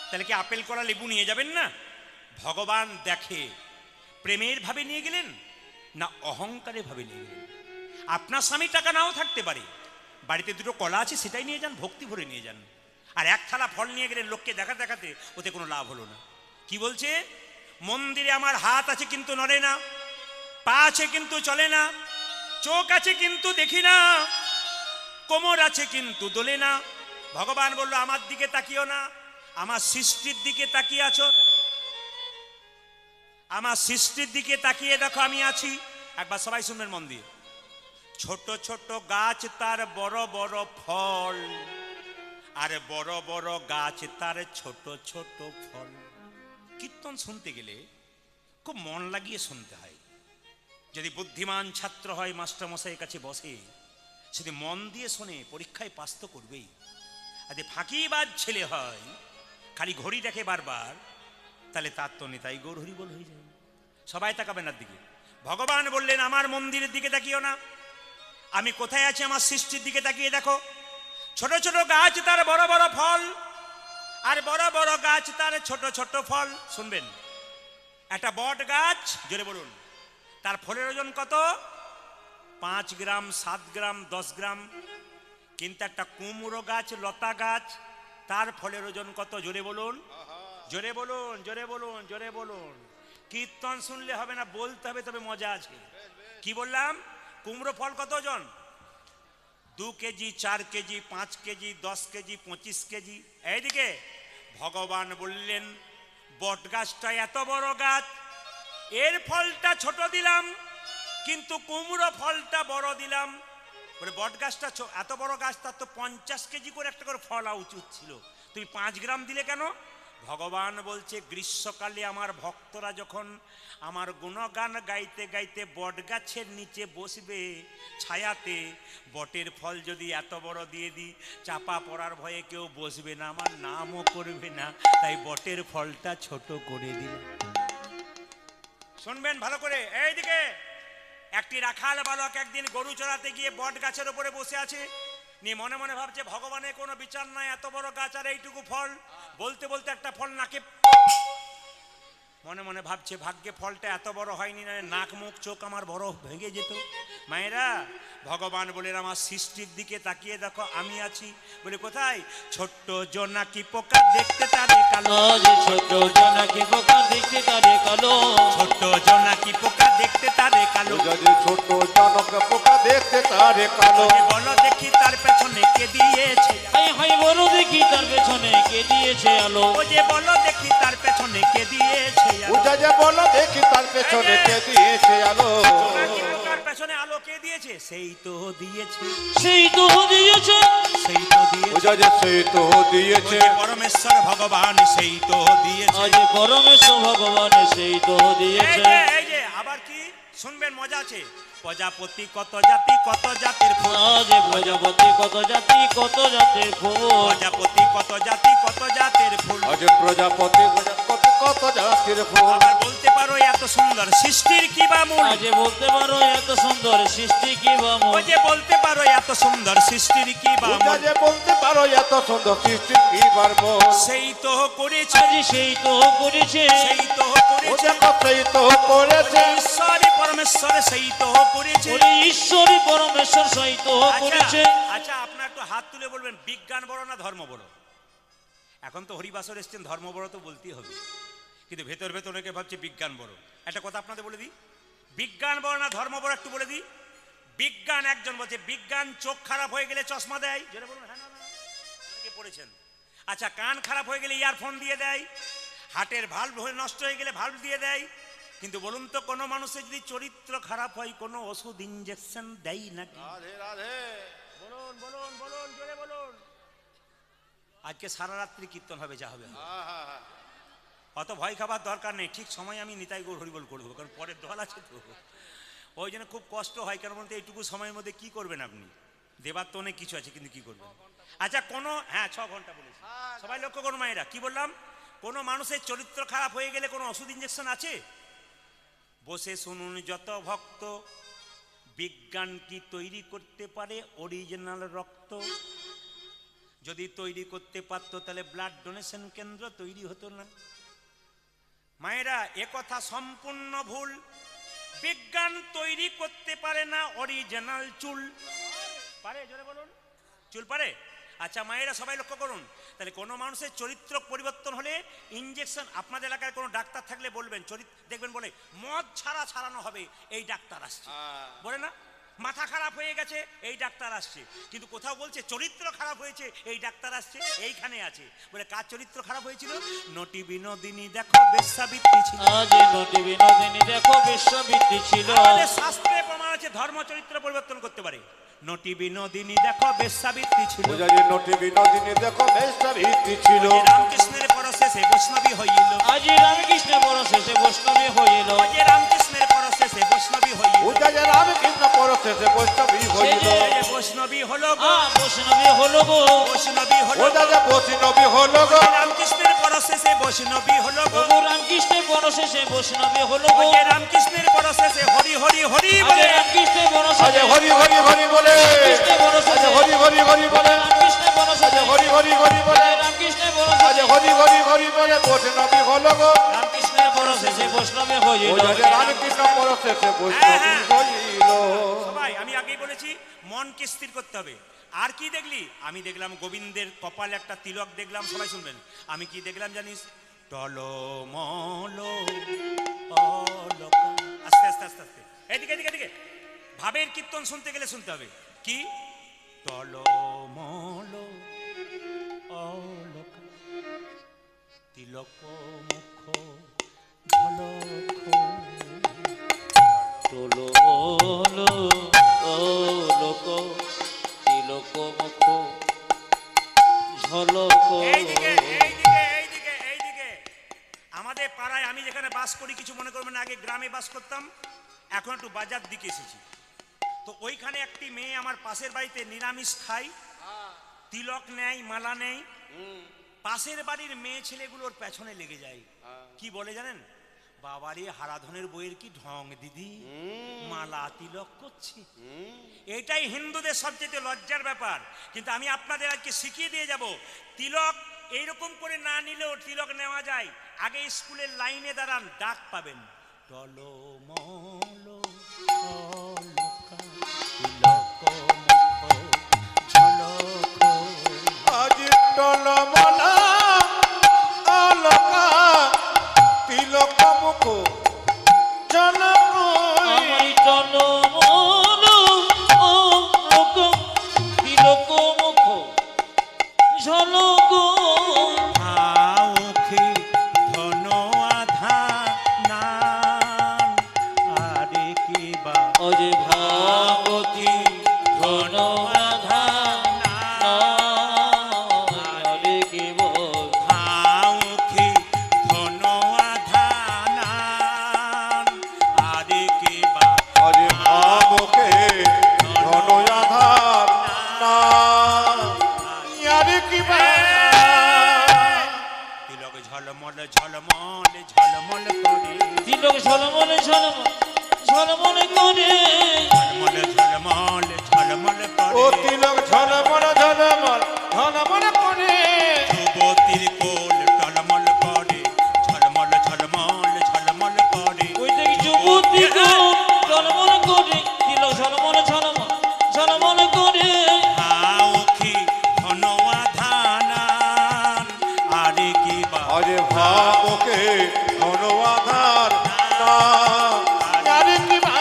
তাহলে কি আপেল কলা লেবু নিয়ে যাবেন না? ভগবান দেখে প্রেমের ভাবে নিয়ে গেলেন না অহংকারের ভাবে নিয়ে গেলেন? আপনার স্বামী টাকা নাও থাকতে পারে, বাড়িতে দুটো কলা আছে সেটাই নিয়ে যান, ভক্তি ভরে নিয়ে যান। আর এক থালা ফল নিয়ে গেলে লোককে দেখাতে দেখাতে ওতে কোনো লাভ হলো না। কি বলছে? মন্দিরে আমার হাত আছে কিন্তু নড়ে না, পা আছে কিন্তু চলে না, চোখ আছে কিন্তু দেখি না, কোমর আছে কিন্তু দোলে না। ভগবান বলল আমার দিকে তাকিও না, আমার সৃষ্টির দিকে তাকিয়ে আছো, আমার সৃষ্টির দিকে তাকিয়ে দেখো আমি আছি। একবার সবাই শুনবেন মন দিয়ে। ছোট ছোট গাছ তার বড় বড় ফল, আর বড় বড় গাছ তার ছোট ছোট ফল। কীর্তন শুনতে গেলে খুব মন লাগিয়ে শুনতে হয়। যদি বুদ্ধিমান ছাত্র হয়, মাস্টার মশাইয়ের কাছে বসে, যদি মন দিয়ে শোনে, পরীক্ষায় পাস তো করবেই। আর যদি ফাঁকিবাজ ছেলে হয়, খালি ঘড়ি দেখে বারবার, তাহলে তার তো নেতাই গৌর হরিবল হয়ে যায়। সবাই তাকাবেন আর দিকে। ভগবান বললেন আমার মন্দিরের দিকে তাকিও না, আমি কোথায় আছি আমার সৃষ্টির দিকে তাকিয়ে দেখো। ছোট ছোট গাছ তার বড় বড় ফল, আর বড় বড় গাছ তার ছোট ছোট ফল। শুনবেন, একটা বট গাছ, জোরে বলুন, তার ফলের ওজন কত? 5 গ্রাম, 7 গ্রাম, 10 গ্রাম। কিন্তু একটা কুমড়ো গাছ, লতা গাছ, তার ফলের ওজন কত? জোরে বলুন, জোরে বলুন, জোরে বলুন, জোরে বলুন। কীর্তন শুনলে হবে না, বলতে হবে, তবে মজা আছে। কি বললাম? কুমড়ো ফল কত ওজন? 2 KG, 4 KG, 5 KG, 10 KG, 25 KG. এইদিকে ভগবান বললেন বট গাছটা এত বড় গাছ, এর ফলটা ছোট দিলাম, কিন্তু কুমড়ো ফলটা বড় দিলাম। বলে বট গাছটা এত বড় গাছ, তার তো 50 কেজি করে একটা করে ফল উচিত ছিল, তুমি 5 গ্রাম দিলে কেন? ভগবান বলছে গ্রীষ্মকালে আমার ভক্তরা যখন আমার গুণগান গাইতে গাইতে বট গাছের নিচে বসবে ছায়াতে, বটের ফল যদি এত বড় দিয়ে দিই, চাপা পড়ার ভয়ে কেউ বসবে না, আমার নামও করবে না, তাই বটের ফলটা ছোট করে দিল। শুনবেন ভালো করে। এইদিকে একটি রাখাল বালক একদিন গরু চড়াতে গিয়ে বট গাছের উপরে বসে আছে, নিয়ে মনে মনে ভাবছে ভগবানের কোনো বিচার নাই, এত বড় গাছ আর এইটুকু ফল। বলতে বলতে একটা ফল নাকে, মনে মনে ভাবছে ভাগ্যে ফলটা এত বড় হয়নি, না নাক মুখ চোখ আমার বড় ভেঙে যেত। মায়েরা, ভগবান বলেন আমার সৃষ্টির দিকে তাকিয়ে দেখো আমি আছি। বলে কোথায়? ছোট্ট জোনাকি পোকা দেখতে তারে কালো, ছোট জোনাকি পোকা দেখতে তারে কালো, ছোট্ট জোনাকি পোকা দেখতে তারে কালো। যদি ছোট জনক পোকা দেখতে তারে কালো, বলো দেখি তার পেছনে কে দিয়েছে, হাই হাই বলো দেখি তার পেছনে কে দিয়েছে আলো। ও যে বলো দেখি তার পেছনে কে দিয়েছে আলো। উজা যে বলো দেখি তার পেছনে কে দিয়েছে আলো। জোনাকি পোকার পেছনে আলো কে দিয়েছে? সেই তো দিয়েছে, সেই তো দিয়েছে, সেই তো দিয়েছে। উজা যে সেই তো দিয়েছে, ওই যে পরমেশ্বর ভগবান সেই তো দিয়েছে। আজ পরমেশ্বর ভগবান সেই তো দিয়েছে। এই যে আবার কি শুনবেন, মজা আছে। প্রজাপতি কত জাতি, কত জাতির ফুল, আজ প্রজাপতি কত জাতি কত জাতির ফুল, প্রজাপতি কত জাতি কত জাতির ফুল। আজ প্রজাপতি কত কত জাতির ফুল। আবার বলতে পারো এত সুন্দর সৃষ্টির কি বা মূল, আজ বলতে পারো এত সুন্দর সৃষ্টি কি বা ওই মূল, যে বলতে পারো এত সুন্দর সৃষ্টির কি বা উজা মূল। যে বলতে পারো এত সুন্দর সৃষ্টি কি পারবো। সেই তো করেছে, আজ সেই তো করেছে, সেই তো করেছে। উজা সেই তো করেছে, ঈশ্বরী পরমেশ্বর সেই তো করেছে। ওরে ঈশ্বরী পরমেশ্বর সেই তো করেছে। আচ্ছা আপনার একটু হাত তুলে বলবেন বিজ্ঞান বড় না ধর্ম বড়? এখন তো হরিবাসর এসছেন, ধর্ম বড় তো বলতেই হবে, কিন্তু ভেতর ভেতর অনেকে ভাবছে বিজ্ঞান বড়। একটা কথা আপনাদের বলে দিই, বিজ্ঞান বড় না ধর্ম বড় একটু বলে দিই। বিজ্ঞান, একজন বলছে বিজ্ঞান চোখ খারাপ হয়ে গেলে চশমা দেয়, যেটা বলুন হ্যাঁ না না, অনেকে পড়েছেন। আচ্ছা কান খারাপ হয়ে গেলে ইয়ারফোন দিয়ে দেয়, হার্টের ভালভ নষ্ট হয়ে গেলে ভালভ দিয়ে দেয়। কিন্তু বলুন তো কোনো মানুষের যদি চরিত্র খারাপ হয় কোনো ওষুধ ইনজেকশন দেয় নাকি? রাধে রাধে। বলুন বলুন বলুন, জোরে বলুন। আজকে সারা রাত্রি কীর্তন হবে, যা হবে হবে। অত ভয় খাবার দরকার নেই, ঠিক সময় আমি নিতাই গৌর হরিবল করবো, কারণ পরের দল আছে তো, ওই জন্য খুব কষ্ট হয়। কেন বলতে এইটুকু সময়ের মধ্যে কি করবেন আপনি? দেবার তো অনেক কিছু আছে, কিন্তু কি করবেন? আচ্ছা কোনো, হ্যাঁ 6 ঘন্টা বলেছি, সবাই লক্ষ্য করুন মায়েরা। কি বললাম? কোনো মানুষের চরিত্র খারাপ হয়ে গেলে কোনো ওষুধ ইনজেকশন আছে? বসে শুনুন যত ভক্ত, বিজ্ঞান কি তৈরি করতে পারে অরিজিনাল রক্ত? যদি তৈরি করতে পারতো তাহলে ব্লাড ডোনেশন কেন্দ্র তৈরি হতো না। মায়েরা একথা সম্পূর্ণ ভুল। বিজ্ঞান তৈরি করতে পারে না অরিজিনাল চুল। পারে? জোরে বলুন। চুল পারে? আচ্ছা মায়েরা সবাই লক্ষ্য করুন, তাহলে কোনো মানুষের চরিত্র পরিবর্তন হলে ইঞ্জেকশন, আপনাদের এলাকায় কোনো ডাক্তার থাকলে বলবেন, দেখবেন বলে মদ ছাড়ানো হবে, এই ডাক্তার আসছে, বলে না? মাথা খারাপ হয়ে গেছে, এই ডাক্তার আসছে। কিন্তু কোথাও বলছে চরিত্র খারাপ হয়েছে, এই ডাক্তার আসছে, এইখানে আছে। বলে কার চরিত্র খারাপ হয়েছিল? নটি বিনোদিনী দেখো বেশ্যাবৃত্তি ছিল। আজ নটি বিনোদিনী দেখো বেশ্যাবৃত্তি ছিল। আমাদের শাস্ত্রে প্রমাণ আছে ধর্ম চরিত্র পরিবর্তন করতে পারে। নটি বিনোদিনী দেখো বেশ্যাবৃত্তি ছিল। নটি বিনোদিনী দেখো বেশ্যাবৃত্তি ছিল। রামকৃষ্ণের পরশেষে বৈষ্ণবী হইল। আজ রামকৃষ্ণের পরশেষে বৈষ্ণবী হইল। আজ রামকৃষ্ণের পরশেষে বৈষ্ণবী হইল। রামকৃষ্ণ পরশেষে বৈষ্ণবী হইল। বৈষ্ণবী হলো গো, বৈষ্ণবী হলো গো, বৈষ্ণবী হলো গো। বৈষ্ণবী হলো গো। রামকৃষ্ণের পরশেষে বৈষ্ণবী হলো গো। রামকৃষ্ণের পরশেষে বৈষ্ণবী হলো গো। রামকৃষ্ণের পরশেষে হরি হরি হরি বলে। রামকৃষ্ণের পরশেষে হরি হরি হরি বলে। রামকৃষ্ণের পরশেষে হরি হরি হরি বলে। রামকৃষ্ণের পরশেষে হরি হরি হরি বলে। রামকৃষ্ণের পরশেষে হরি হরি হরি বলে বৈষ্ণবী হলো গো। রামকৃষ্ণের পরশেষে বৈষ্ণবী হইল। রামকৃষ্ণ পরশেষে বৈষ্ণবী হইল। সবাই আমি আগেই বলেছি মনকে স্থির করতে হবে। আর কি দেখলি? আমি দেখলাম গোবিন্দের কপালে একটা তিলক দেখলাম, সবাই শুনবেন। আমি কি দেখলাম জানিস? টলমল অলকা। আস্তে আস্তে আস্তে আস্তে, এদিকে এদিকে এদিকে। ভাবের কীর্তন শুনতে গেলে শুনতে হবে কি? টলমল অলকা তিলক মুখ ঝলক। তোলো হলো ও লোক তিলক মুখ ঝলক। এইদিকে এইদিকে এইদিকে এইদিকে। আমাদের পাড়ায় আমি যেখানে বাস করি, কিছু মনে করবেন না, আগে গ্রামে বাস করতাম, এখন একটু বাজার দিকে এসেছি। তো ওইখানে একটি মেয়ে আমার পাশের বাড়িতে নিরামিষ খায়, তিলক নেয়, মালা নেই। পাশের বাড়ির মেয়ে ছেলেগুলোর পেছনে লেগে যায়। কি বলে জানেন? বাবারে হারাধনের বইয়ের কি ঢং দিদি, মালা তিলক করছি। এটাই হিন্দুদের সবচেয়ে লজ্জার ব্যাপার। কিন্তু আমি আপনাদের আজকে শিখিয়ে দিয়ে যাব, তিলক এইরকম করে না নিলেও তিলক নেওয়া যায়। আগে স্কুলের লাইনে দাঁড়ান, ডাক পাবেন। টলমল অলকা তিলক মুখ ঝলক। আজ টলমলা অলকা তিলক মুখ ঝলক। আমার টলমল ও লোক তিলক মুখ ঝলক। আউখি ধন আধা নান আরে কি বা। অজে ভাগবতী ধন আধা আরে কি বল। আউখি ধন আধা নান আরে কি বা। আরে ভাবকে ধন আধার না ইয়ারে কি বা। তিলক ঝলমল ঝলমল ঝলমল করে। তিলক ঝলমল ঝলমল ঝলমল করে। ঝলমল ঝলমল ঝলমল ও করে। তিলক ঝলমল ঝলমল ঝলমল করে। যুবতীর কোল টলমল করে। ঝলমল ঝলমল ঝলমল করে। ওই দেখি যুবতী গো ঝলমল করে। তিলক ঝলমল ঝলমল ঝলমল করে। আউখি ধন আধা নান আরে কি বা। আরে ভাবকে ধন আধার না ইয়ারে কি বা।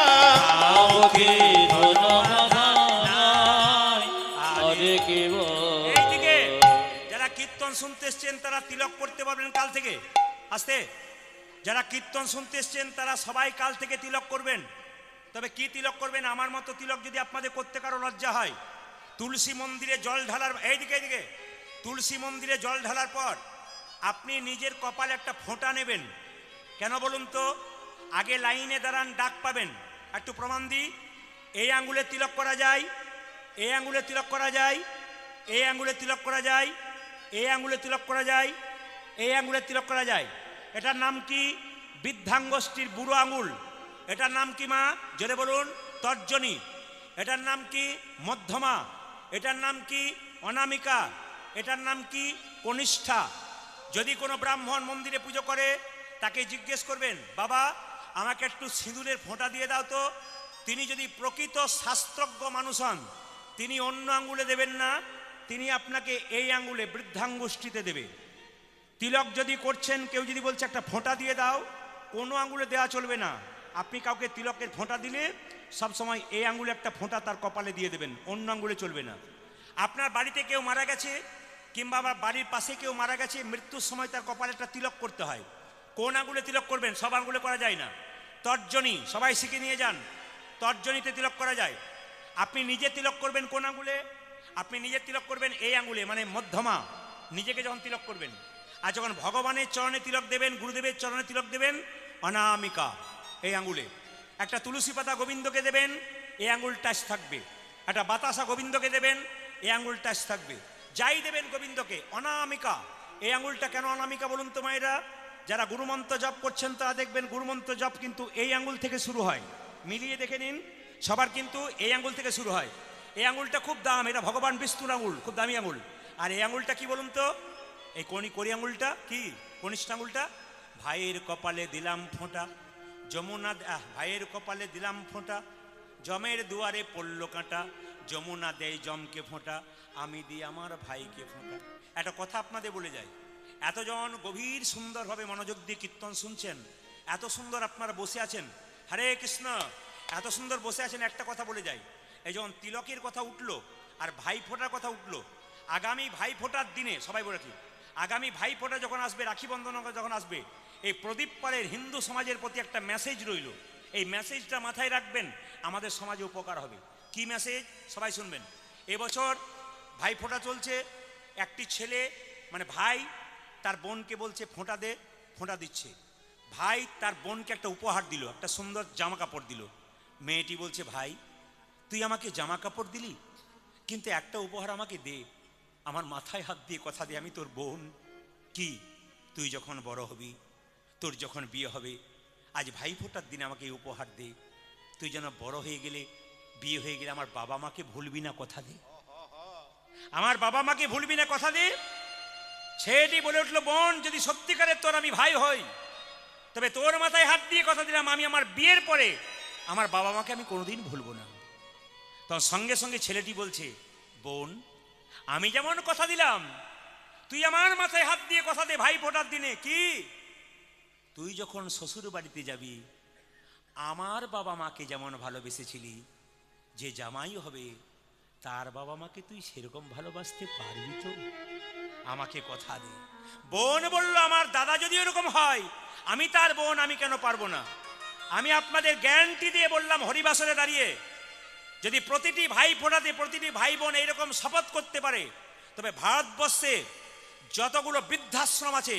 আওকে ধন আধা আরে কি বল। এইদিকে যারা কীর্তন শুনতে এসছেন তারা তিলক করতে পারবেন কাল থেকে। আস্তে, যারা কীর্তন শুনতে এসছেন তারা সবাই কাল থেকে তিলক করবেন। তবে কি তিলক করবেন? আমার মতো তিলক যদি আপনাদের করতে কারো লজ্জা হয়, তুলসী মন্দিরে জল ঢালার, এইদিকে এইদিকে, তুলসী মন্দিরে জল ঢালার পর আপনি নিজের কপালে একটা ফোঁটা নেবেন। কেন বলুন তো? আগে লাইনে দাঁড়ান, ডাক পাবেন। একটু প্রমাণ দিই। এই আঙ্গুলে তিলক করা যায়, এই আঙ্গুলে তিলক করা যায়, এই আঙ্গুলে তিলক করা যায়, এই আঙ্গুলে তিলক করা যায়, এই আঙ্গুলে তিলক করা যায়। এটার নাম কি? বৃদ্ধাঙ্গষ্ঠীর বুড়ো আঙ্গুল। এটার নাম কি মা? জোরে বলুন। তর্জনী। এটার নাম কি? মধ্যমা। এটার নাম কি? অনামিকা। এটার নাম কি? কনিষ্ঠা। যদি কোনো ব্রাহ্মণ মন্দিরে পুজো করে, তাকে জিজ্ঞেস করবেন, বাবা আমাকে একটু সিঁদুরের ফোঁটা দিয়ে দাও তো। তিনি যদি প্রকৃত শাস্ত্রজ্ঞ মানুষ হন, তিনি অন্য আঙ্গুলে দেবেন না, তিনি আপনাকে এই আঙ্গুলে বৃদ্ধাঙ্গুষ্ঠিতে দেবে। তিলক যদি করছেন, কেউ যদি বলছে একটা ফোঁটা দিয়ে দাও, কোনো আঙ্গুলে দেওয়া চলবে না। আপনি কাউকে তিলকের ফোঁটা দিলে সবসময় এই আঙ্গুলে একটা ফোঁটা তার কপালে দিয়ে দেবেন, অন্য আঙ্গুলে চলবে না। আপনার বাড়িতে কেউ মারা গেছে কিংবা আমার বাড়ির পাশে কেউ মারা গেছে, মৃত্যুর সময় তার কপালে একটা তিলক করতে হয়। কোন আঙ্গুলে তিলক করবেন? সব আঙ্গুলে করা যায় না। তর্জনী সবাই শিখে নিয়ে যান, তর্জনীতে তিলক করা যায়। আপনি নিজে তিলক করবেন কোন আঙ্গুলে? আপনি নিজে তিলক করবেন এই আঙ্গুলে, মানে মধ্যমা, নিজেকে যখন তিলক করবেন। আর যখন ভগবানের চরণে তিলক দেবেন, গুরুদেবের চরণে তিলক দেবেন, অনামিকা এই আঙ্গুলে। একটা তুলসী পাতা গোবিন্দকে দেবেন, এই আঙ্গুল টাচ থাকবে। একটা বাতাসা গোবিন্দকে দেবেন, এই আঙ্গুল টাচ থাকবে। যাই দেবেন গোবিন্দকে, অনামিকা। এই আঙ্গুলটা কেন অনামিকা বলুন তো মায়েরা? যারা গুরুমন্ত্র জপ করছেন তারা দেখবেন গুরুমন্ত্র জপ কিন্তু এই আঙ্গুল থেকে শুরু হয়। মিলিয়ে দেখে নিন, সবার কিন্তু এই আঙ্গুল থেকে শুরু হয়। এই আঙ্গুলটা খুব দাম, এটা ভগবান বিষ্ণুর আঙ্গুল, খুব দামি আঙ্গুল। আর এই আঙ্গুলটা কি বলুন তো? এই কড়ি আঙ্গুলটা কি? কনিষ্ঠ আঙ্গুলটা। ভাইয়ের কপালে দিলাম ফোঁটা, যমুনা ভাইয়ের কপালে দিলাম ফোঁটা, জমের দুয়ারে পড়ল কাঁটা, যমুনা দেয় জমকে ফোঁটা, আমি দিই আমার ভাইকে ফোঁটা। একটা কথা আপনাদের বলে যাই, এতজন গভীর সুন্দরভাবে মনোযোগ দিয়ে কীর্তন শুনছেন, এত সুন্দর আপনারা বসে আছেন, হরে কৃষ্ণ, এত সুন্দর বসে আছেন। একটা কথা বলে যাই, এই যখন তিলকের কথা উঠলো আর ভাই ফোঁটার কথা উঠলো, আগামী ভাই ফোঁটার দিনে সবাই বলে রাখি, আগামী ভাই ফোঁটা যখন আসবে, রাখি বন্ধন যখন আসবে, এই প্রদীপ পালের হিন্দু সমাজের প্রতি একটা মেসেজ রইল। এই মেসেজটা মাথায় রাখবেন, আমাদের সমাজে উপকার হবে। কি মেসেজ? সবাই শুনবেন। এবছর ভাই ফোঁটা চলছে। একটি ছেলে মানে ভাই তার বোনকে বলছে ফোঁটা দে, ফোঁটা দিচ্ছে। ভাই তার বোনকে একটা উপহার দিল, একটা সুন্দর জামা কাপড় দিল। মেয়েটি বলছে, ভাই তুই আমাকে জামা কাপড় দিলি, কিন্তু একটা উপহার আমাকে দে। আমার মাথায় হাত দিয়ে কথা দে, আমি তোর বোন। কি? তুই যখন বড় হবি, তোর যখন বিয়ে হবে, আজ ভাই ফোঁটার দিনে আমাকে এই উপহার দে। তুই যেন বড় হয়ে গেলে, বিয়ে হয়ে গেলে আমার বাবা মাকে ভুলবি না, কথা দে। আমার বাবা মাকে ভুলবি না, কথা দে। ছেলেটি বলে উঠলো, বোন যদি সত্যিকারের তোর আমি ভাই হই, তবে তোর মাথায় হাত দিয়ে কথা দিলাম, আমি আমার বিয়ের পরে আমার বাবা মাকে আমি কোনোদিন ভুলবো না। তখন সঙ্গে সঙ্গে ছেলেটি বলছে, বোন আমি যেমন কথা দিলাম, তুই আমার মাথায় হাত দিয়ে কথা দে ভাই ফোঁটার দিনে। কি? তুই যখন শ্বশুর বাড়িতে যাবি, আমার বাবা মাকে যেমন ভালোবেসেছিলি, যে জামাই হবে তার বাবা মাকে তুই সেরকম ভালোবাসতে পারবি তো? আমাকে কথা দে। বোন বলল, আমার দাদা যদি এরকম হয়, আমি তার বোন, আমি কেন পারবো না? আমি আপনাদের গ্যারান্টি দিয়ে বললাম, হরিবাসরে দাঁড়িয়ে, যদি প্রতিটি ভাই ফোঁটাতে প্রতিটি ভাই বোন এইরকম শপথ করতে পারে, তবে ভারতবর্ষে যতগুলো বৃদ্ধাশ্রম আছে,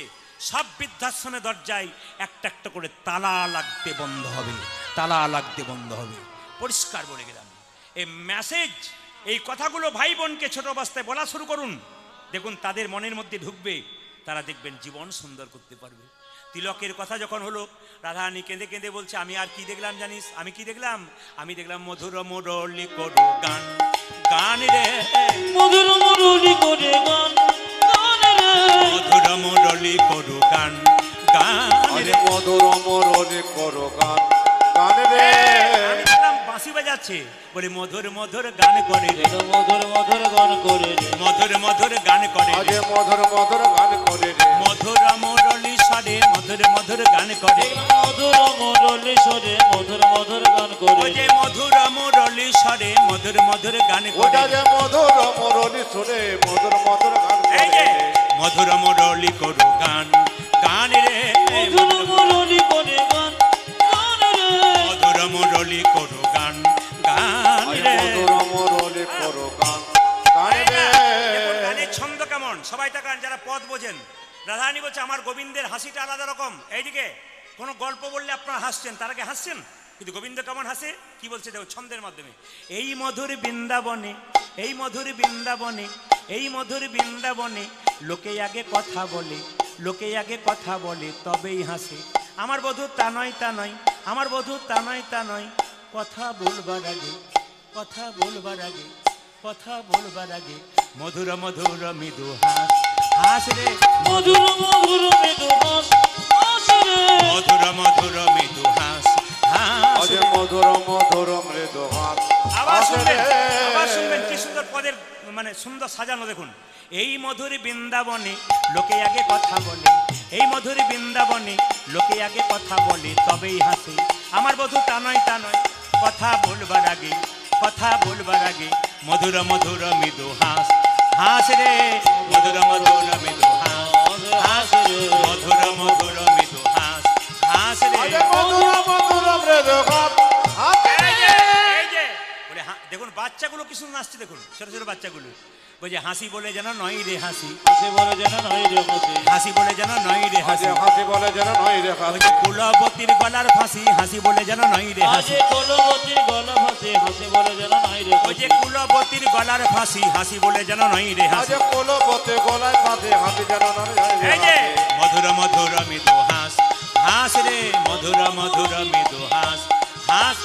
সব বৃদ্ধাশ্রমের দরজায় একটা একটা করে তালা লাগতে বন্ধ হবে, তালা লাগতে বন্ধ হবে। পরিষ্কার বলে গেলাম। এই মেসেজ, এই কথাগুলো ভাই বোনকে ছোট অবস্থায় বলা শুরু করুন, দেখুন তাদের মনের মধ্যে ঢুকবে, তারা দেখবেন জীবন সুন্দর করতে পারবে। তিলকের কথা যখন হলো, রাধারানী কেঁদে কেঁদে বলছে, আমি আর কি দেখলাম জানিস? আমি কি দেখলাম? আমি দেখলাম মধুর মুরলি করো গান, গান রে মধুর মুরলি করে গান, গান রে মধুর মুরলি করো গান, গান রে মধুর মুরলি করো গান, গান রে। আমি দেখলাম বাঁশি বাজাচ্ছে, বলে মধুর মধুর গান করে রে, মধুর মধুর গান করে রে, মধুর মধুর গান করে আজ রে, মধুর মধুর গান করে রে, মধুর মুরলি স্বরে মধুর মধুর গান করে, মধুর মুরলি স্বরে মধুর মধুর গান করে ওই যে মধুর মুরলি স্বরে মধুর মধুর গান ওটা করে, যে মধুর মুরলি শুনে মধুর মধুর গান এই করে যে রে। মধুর মুরলি করো গান, গান রে মধুর মুরলি করে গান, গান রে মধুর মুরলি করো গান, গান আজ রে। মধুর মুরলি করো গান, গান রে। দেখুন গানের ছন্দ কেমন, সবাই তাকান যারা পদ বোঝেন। রাধারানী বলছে, আমার গোবিন্দের হাসিটা আলাদা রকম। এইদিকে কোনো গল্প বললে আপনারা হাসছেন, তার আগে হাসছেন, কিন্তু গোবিন্দ কেমন হাসে কি বলছে দেখো ছন্দের মাধ্যমে। এই মধুর বৃন্দাবনে, এই মধুর বৃন্দাবনে, এই মধুর বৃন্দাবনে, লোকে আগে কথা বলে, লোকে আগে কথা বলে তবেই হাসে। আমার বধূ তা নয়, তা নয়, আমার বধূ তা নয়, তা নয়, কথা বলবার আগে, কথা বলবার আগে, কথা বলবার আগে, মধুর মধুর মৃদু হাস, হাস রে মধুর মধুর মৃদু হাস, হাস রে মধুর মধুর মৃদু হাস, হাস আজ রে। মধুর মধুর মৃদু হাস, আবার আবার হাসে শুনবেন রে। আবার শুনবেন কি সুন্দর পদের মানে সুন্দর সাজানো দেখুন। এই মধুর বৃন্দাবনে লোকে আগে কথা বলে, এই মধুর বৃন্দাবনে লোকে আগে কথা বলে তবেই হাসে। আমার বধূ তা নয় তা নয়, কথা বলবার আগে কথা বলবার আগে মধুর মধুর মৃদু হাস হাস রে, মধুর মধুর মৃদু হাস হাস রে, মধুর মধুর মৃদু হাস হাস রে। আজ মধুর মধুর মৃদু গান হাসে এই রে। যে, এই যে বলে দেখুন বাচ্চাগুলো কি সুন্দর নাচছে দেখুন, ছোট ছোট বাচ্চাগুলো বলছে হাসি বলে যেন নয় রে হাসি, হাসি বলে যেন নয় রে হাসি, হাসি বলে যেন নয় রে আজ হাসি, হাসি বলে যেন নয় রে হাসি। বলছে কুলবতীর গলার ফাঁসি হাসি বলে যেন নয় রে আজ হাসি, কলবতীর গলা ভাসে হাসি বলে যেন নয় রে ওই যে হাসি, কুলবতীর গলার ফাঁসি হাসি বলে যেন নয় রে আজ হাসি। কোলবতে গলায় ফাঁসে হাসি যেন নয় রে এই যে হাসি। মধুর মধুর মৃদু হাস হাস রে, মধুর মধুর মৃদু হাস হাস,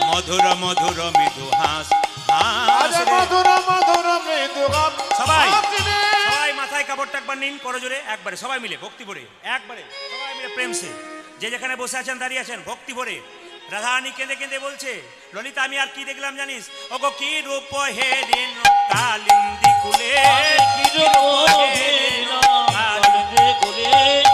মধুর মধুর মৃদু হাস আজ হাস রে। মধুর মধুর মৃদু গান সবাই হাসে রে। সবাই মাথায় কাপড়টা একবার নিন করো জোরে একবারে সবাই মিলে ভক্তি ভরে একবারে সবাই মিলে প্রেম সে যে যেখানে বসে আছেন দাঁড়িয়ে আছেন ভক্তি ভরে। রাধারানী কেঁদে কেঁদে বলছে ললিতা আমি আর কি দেখলাম জানিস, ওগো কি রূপ হে রেন কালিন্দি কুলে, কি রূপ হে কালিন্দি কুলে।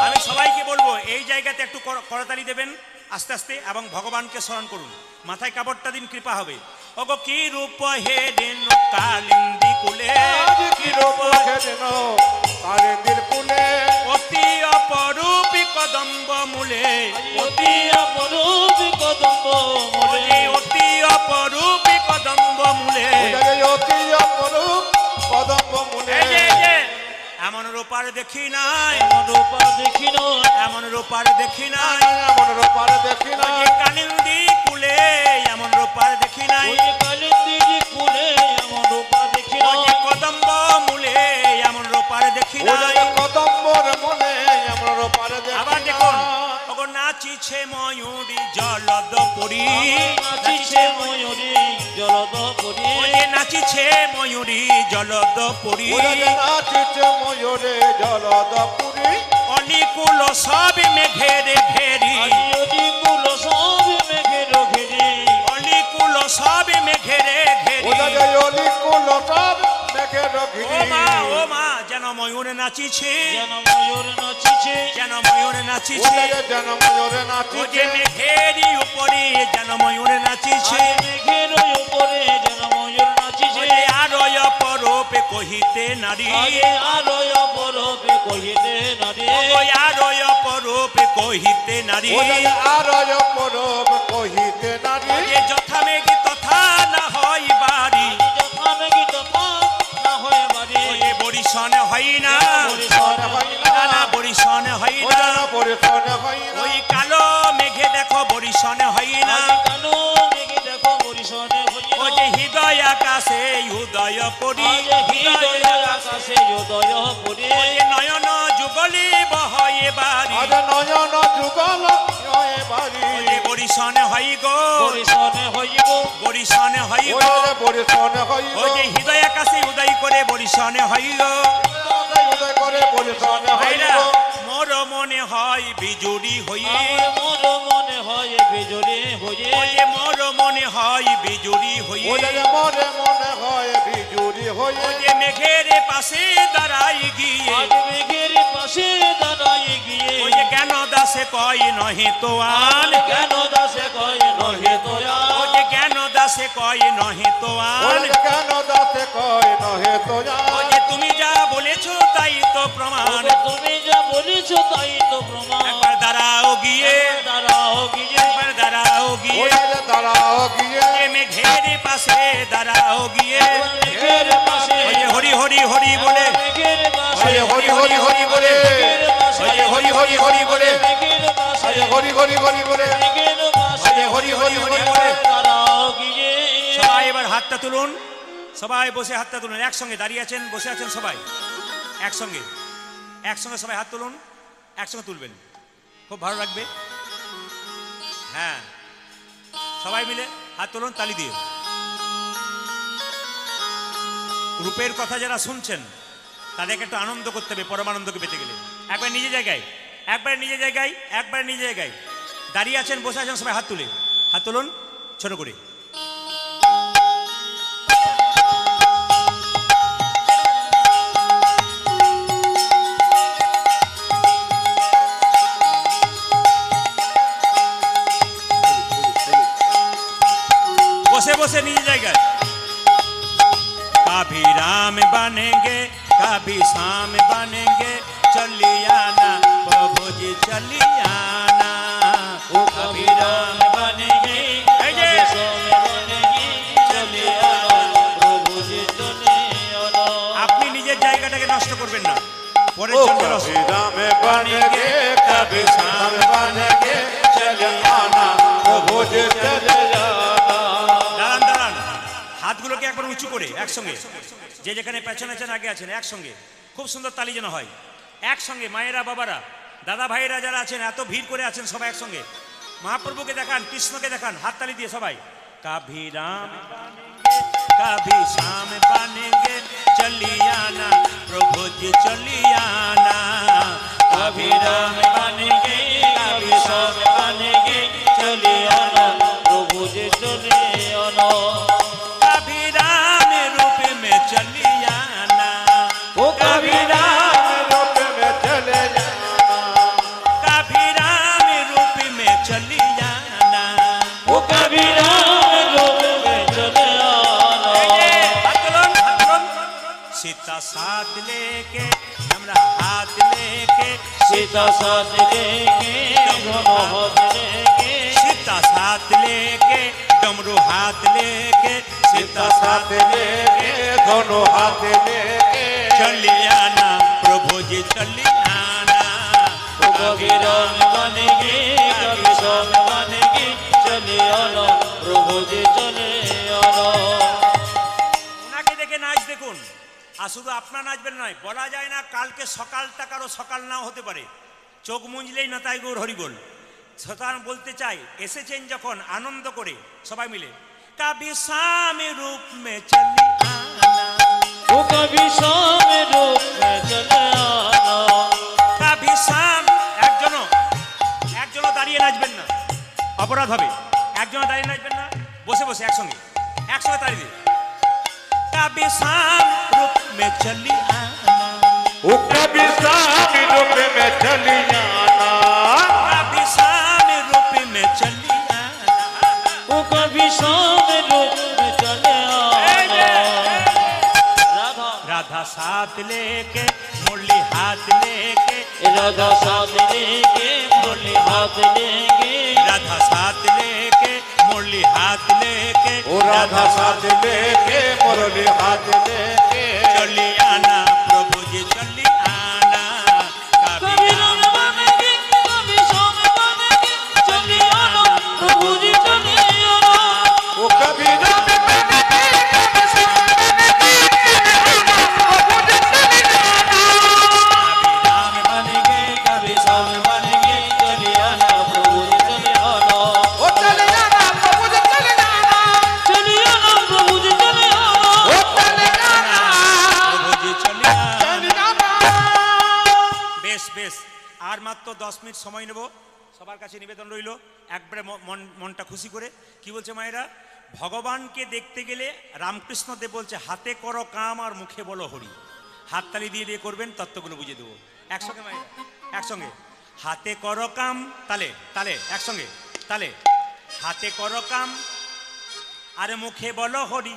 আমি সবাইকে বলবো এই জায়গাতে একটু করতালি দেবেন আস্তে আস্তে এবং ভগবানকে স্মরণ করুন, মাথায় কাপড়টা দিন কৃপা হবে। ওগো কি রূপ হে রেন কালিন্দি কুলে, আজ কি রূপ খেলেন কালিন্দির কুলে, অতি অপরূপী কদম্ব মূলে, অতি অপরূপ কদম্ব মূলে, অতি অপরূপী কদম্ব মূলে। উদয় অতি অপরূপ কদম্ব মূলে। এই যে, এমন রূপার দেখি নাই, এমন রূপা দেখি নয়, এমন রূপার দেখি নাই, এমন রূপার দেখি না, ওই যে কালিন্দি কুলে এমন রূপার দেখি নাই, ওই কালিন্দির কুলে এমন রূপা দেখি ওই যে নয়, কদম্ব মূলে এমন রূপার দেখি নাই। উদয় কদম্বর মনে এমন রূপার আবার দেখি দেখুন না। ওগো নাচিছে ময়ূরী জলদ পরি, নাচিছে ময়ূরী জলদ পরি, ওই যে নাচিছে ময়ূরী জলদ পরি, উদয় নাচিছে ময়ূরে জলদপুরী, অলিকুল সব মেঘেরে ঘেরি, আলিয়দি কুল সব মেঘের ঘেরে, অলিকুল সব মেঘেরে ঘেরি। উদয় অলিকুল সব মেঘের ও ঘিরি। মা যেন ময়ূর নাচিছে, যেন ময়ূর নাচিছে, যেন ময়ূর নাচিছে, উদয় যেন ময়ূরে ও যে নাচিছে, মেঘেরি উপরে যেন ময়ূর নাচিছে, আজ মেঘের উপরে যেন ময়ূর ও নাচিছে, যে আরয় পরপে কহিতে নারী, আগে আলোয় অপরূপে কহিতে নারী, ও আরয় পরপে কহিতে নারী, উদয় আরয় পরব কহিতে নারী, ও যে যথা মেঘি তথা না হয় বাড়ি, যথা মেঘি তথা না হয় বাড়ি, ও যে বরিশনে হয় না, পরিসর হয় হয় না, না বরিশনে হয় ও না, যেন পরিশন হয় না, ওই কালো মেঘে দেখো বরিশনে হয় না, আজ কালো মেঘি দেখো পরিসরে হইল, ও যে হৃদয় আকাশে উদয় পরি, আজ হৃদয় আকাশে উদয় পড়ে, ও যে নয়ন যুগলি বহয়ে বাড়ি, আজ নয়ন যুগল নয় বাড়ি, ও যে বরিশনে হয় গো, পরিসরে হইব, বরিশনে হয় ও গো, যে পরিশন হইল, ও যে হৃদয় আকাশে উদয় করে বরিশনে হয় গো। উদয় করে পরিশন হইল, ভাইরা মোর মনে হয় বিজুড়ি হয়ে, আমার মন মনে হয় বিজুড়ি হয়ে, ও যে মোর মনে হয় বিজুড়ি হয়ে, ও যে মনে মনে হয় বিজুরি ও হয়ে, যে মেঘের পাশে দাঁড়াই গিয়ে, আজ মেঘের পাশে দাঁড়ায় গিয়ে, ও যে জ্ঞান দাসে কয় নহে তো আন, কেন দাসে কয় নহে তোয়া, ও যে জ্ঞান দাসে কয় নহে তো ও আন, যে কেন দাসে কয় নহে তো ও যে তুমি যা বলেছো তাই তো প্রমাণ, ওগো তুমি যা বলেছ তাই তো প্রমাণ, একবার দাঁড়াও গিয়ে, দাঁড়াও গিয়ে, একবার দাঁড়াও ও গিয়ে, যে দাঁড়াও গিয়ে, যে মেঘের পাশে দাঁড়াও গিয়ে, মেঘের পাশে, ও যে হরি হরি হরি বলে, মেঘের পাশে, আরে হরি হরি হরি বলে, মেঘের পাশে, ওই যে হরি হরি হরি বলে, মেঘের পাশে, আরে হরি হরি হরি বলে, মেঘের পাশে, আরে হরি হরি হরি বলে। দাঁড়াও গিয়ে, সবাই এবার হাতটা তুলুন, সবাই বসে হাতটা তুলুন, একসঙ্গে দাঁড়িয়ে আছেন বসে আছেন সবাই একসঙ্গে, একসঙ্গে সবাই হাত তুলুন, একসঙ্গে তুলবেন, খুব ভালো লাগবে। হ্যাঁ সবাই মিলে হাত তুলুন তালি দিয়ে। রূপের কথা যারা শুনছেন তাদেরকে একটু আনন্দ করতে হবে, পরমানন্দকে পেতে গেলে একবার নিজে জায়গায়, একবার নিজে জায়গায়, একবার নিজে জায়গায় দাঁড়িয়ে আছেন বসে আছেন সবাই হাত তুলে, হাত তুলুন ছোট করে। বসে নিজের জায়গায়। कभी राम बनेंगे कभी शाम बनेंगे चलियाना प्रभु जी चलियाना ও কবি রাম বনেগে কবি সোম বনেগে চলে আলো প্রভু জি চলে আলো। আপনি নিজের জায়গাটাকে নষ্ট করবেন না, পরের ओ জন্য নষ্ট। कभी राम बनेंगे कभी श्याम बनेंगे चले आना प्रभु जी चले जाना। দাঁড়ান দাঁড়ান, হাতগুলোকে একবার উঁচু করে একসঙ্গে, যে যেখানে পেছনে আছেন আগে আছেন একসঙ্গে, খুব সুন্দর তালি যেন হয় একসঙ্গে। মায়েরা বাবারা দাদা ভাইয়েরা যারা আছেন এত ভিড় করে আছেন সবাই একসঙ্গে মহাপ্রভুকে দেখান, কৃষ্ণকে দেখান, হাততালি দিয়ে সবাই। कभी राम बनेंगे कभी शाम बनेंगे चलियाना प्रभु जी चलियाना। कभी राम बनेगे कभी सोम बनेगे चले आलो प्रभु जी चले आलो। कभी राम रूप में चलियाना ओ कभी राम रूप में चले जाना। कभी राम रूप में चलियाना। ओ कभी राम रूप में चले आलो। सीता साथ लेके हमरा हाथ लेके सीता साथ लेके दोनों हाथ लेके सीता साथ लेके डमरू हाथ लेके सीता साथ लेके दोनों हाथ लेके चलियाना प्रभु जी चलियाना। ओ कभी राम बनेगे कभी सोम बनेगे चले आलो प्रभु जी चले आलो। ওনাকে দেখে নাচ দেখুন, আর শুধু আপনার নাচবেন নয়, বলা যায় না কালকে সকালটা কারো সকাল নাও হতে পারে, চোখ মুঞ্জলেই না তাই গৌর হরিবোল। সুতরাং বলতে চাই এসেছেন যখন আনন্দ করে সবাই মিলে कभी शाम रूप में चलियाना वो कभी शाम रूप में चले आना। कभी शाम একজনও দাঁড়িয়ে নাচবেন না, অপরাধ হবে। একজনও দাঁড়িয়ে নাচবেন না, বসে বসে একসঙ্গে তালি দিয়ে कभी शाम रूप में चलियाना वो कभी शाम रूप में चली जाना। कभी शाम रूप में चलियाना। वो कभी शाम रूप में चले आना। राधा राधा साथ लेके मुरली हाथ लेके राधा साथ लेके मुरली हाथ लेके राधा साथ लेके मुरली हाथ लेके वो राधा साथ लेके मुरली हाथ लेके चलियाना प्रभु जी चलियाना। कभी कभी राम बनेगे कभी शाम बनेगे चले आना प्रभु जी चले आना। वो कभी राम बनेगे कभी श्याम बनेगे राम बनेगे कभी शाम बनेगे चले आना प्रभु जी चले आना। वो चले जाना प्रभु जी चले जाना। चले आना प्रभु जी चले आना। वो चले जाना प्रभु जी चलियाना। चले जाना। বেশ বেশ, আর মাত্র 10 মিনিট সময় নেব। সবার কাছে নিবেদন রইল একবারে মনটা খুশি করে। কি বলছে মায়েরা? ভগবানকে দেখতে গেলে রামকৃষ্ণ দেব বলছে হাতে করো কাম আর মুখে বলো হরি। হাততালি দিয়ে দিয়ে করবেন, তত্ত্বগুলো বুঝিয়ে দেবো একসঙ্গে মায়েরা, একসঙ্গে। হাতে করো কাম, তালে তালে একসঙ্গে তালে। হাতে করো কাম আর মুখে বলো হরি,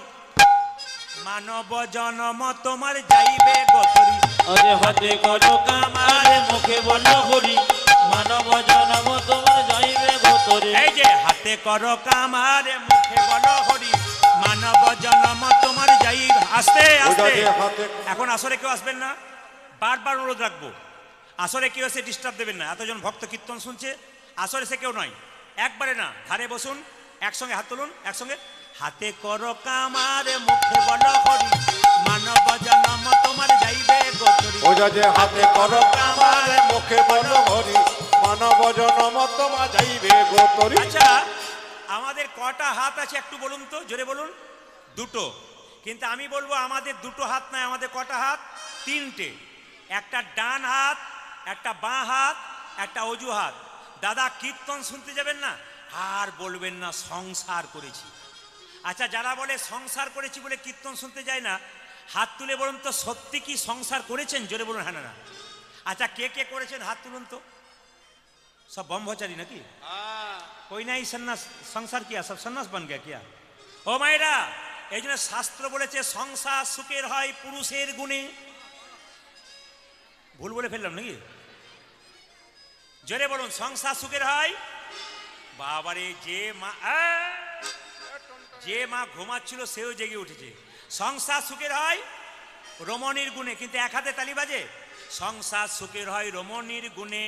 মানব জনম তোমার যাইবে গতরি। अरे हाथे करो कामार मुखे बोलो हरि मानव जन्म तुम्हार जाइबे गोतरे। এই যে হাতে করো কাম আর মুখে বলো হরি, মানব জন্ম তোমার যাই। আস্তে আস্তে, ওটা দিয়ে হাতে- এখন আসরে কেউ আসবেন না, বারবার অনুরোধ রাখবো। আসরে কেউ এসে ডিস্টার্ব দেবেন না, এতজন ভক্ত কীর্তন শুনছে, আসরে সে কেউ নয়, একবারে না, ধারে বসুন, একসঙ্গে হাত তুলুন, একসঙ্গে। হাতে করো কাম আর মুখে বলো হরি, মানব জন্ম তোমার যাইবে গতরি। ও যে হাতে করো কামার মুখে বলো হরি মানব জনম তোমা যাইবে গোতরি। আচ্ছা, আমাদের কটা হাত আছে একটু বলুন তো, জোরে বলুন। দুটো, কিন্তু আমি বলবো আমাদের দুটো হাত নয়, আমাদের কটা হাত? তিনটে। একটা ডান হাত, একটা বাঁ হাত, একটা অজু হাত। দাদা কীর্তন শুনতে যাবেন না আর বলবেন না সংসার করেছি। আচ্ছা, যারা বলে সংসার করেছি বলে কীর্তন শুনতে যায় না, হাত তুলে বলুন তো সত্যি কি সংসার করেছেন? জোরে বলুন হ্যাঁ না না। আচ্ছা, কে কে করেছেন হাত তুলুন তো। सब ब्रह्मचारी ना कि कोई नहीं सन्यास संसार किया, सब सन्यास बन गया क्या? ও মায়েরা, এই জন্য শাস্ত্র বলেছে সংসার সুখের হয় পুরুষের গুণে। ভুল বলে ফেললাম নাকি? জোরে বলুন, সংসার সুখের হয়। বাবারে, যে মা ঘুমাচ্ছিল সেও জেগে উঠেছে। সংসার সুখের হয় রমণীর গুণে, কিন্তু এক হাতে তালি বাজে। সংসার সুখের হয় রমণীর গুণে,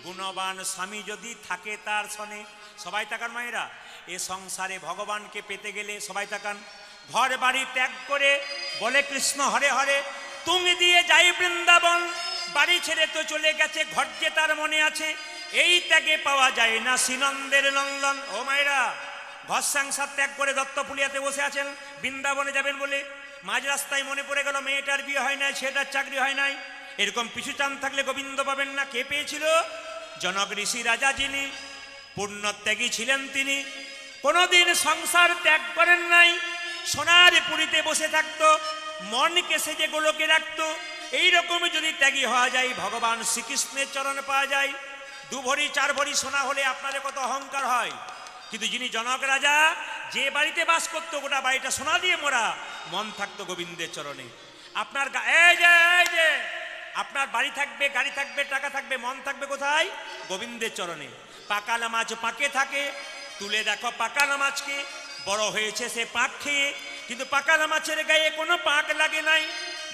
গুণবান স্বামী যদি থাকে তার সনে। সবাই তাকান মায়েরা, এ সংসারে ভগবানকে পেতে গেলে সবাই তাকান। ঘর বাড়ি ত্যাগ করে বলে কৃষ্ণ হরে হরে, তুমি দিয়ে যাই বৃন্দাবন। বাড়ি ছেড়ে তো চলে গেছে, ঘর যে তার মনে আছে। এই ত্যাগে পাওয়া যায় না শ্রীনন্দের নন্দন। ও মায়েরা, ঘর সংসার ত্যাগ করে দত্তপুলিয়াতে বসে আছেন, বৃন্দাবনে যাবেন বলে। মাঝ রাস্তায় মনে পড়ে গেল মেয়েটার বিয়ে হয় নাই, ছেলেটার চাকরি হয় নাই। এরকম পিছু টান থাকলে গোবিন্দ পাবেন না। কে পেয়েছিল? জনক ঋষি রাজা, যিনি পূর্ণত্যাগী ছিলেন, তিনি কোনোদিন সংসার ত্যাগ করেন নাই। সোনার পুরীতে বসে থাকতো, মনকে সেজে গোলকে রাখতো। এইরকম যদি ত্যাগী হওয়া যায়, ভগবান শ্রীকৃষ্ণের চরণ পাওয়া যায়। 2 ভরি 4 ভরি সোনা হলে আপনাদের কত অহংকার হয়, কিন্তু যিনি জনক রাজা, যে বাড়িতে বাস করতো গোটা বাড়িটা সোনা দিয়ে মোড়া, মন থাকতো গোবিন্দের চরণে। আপনার এই যে আপনার বাড়ি থাকবে, গাড়ি থাকবে, টাকা থাকবে, মন থাকবে কোথায়? গোবিন্দের চরণে। পাকালা মাছ পাকে থাকে, তুলে দেখো পাকালা মাছকে, বড় হয়েছে সে পাক খেয়ে, কিন্তু পাকালা মাছের গায়ে কোনো পাক লাগে নাই।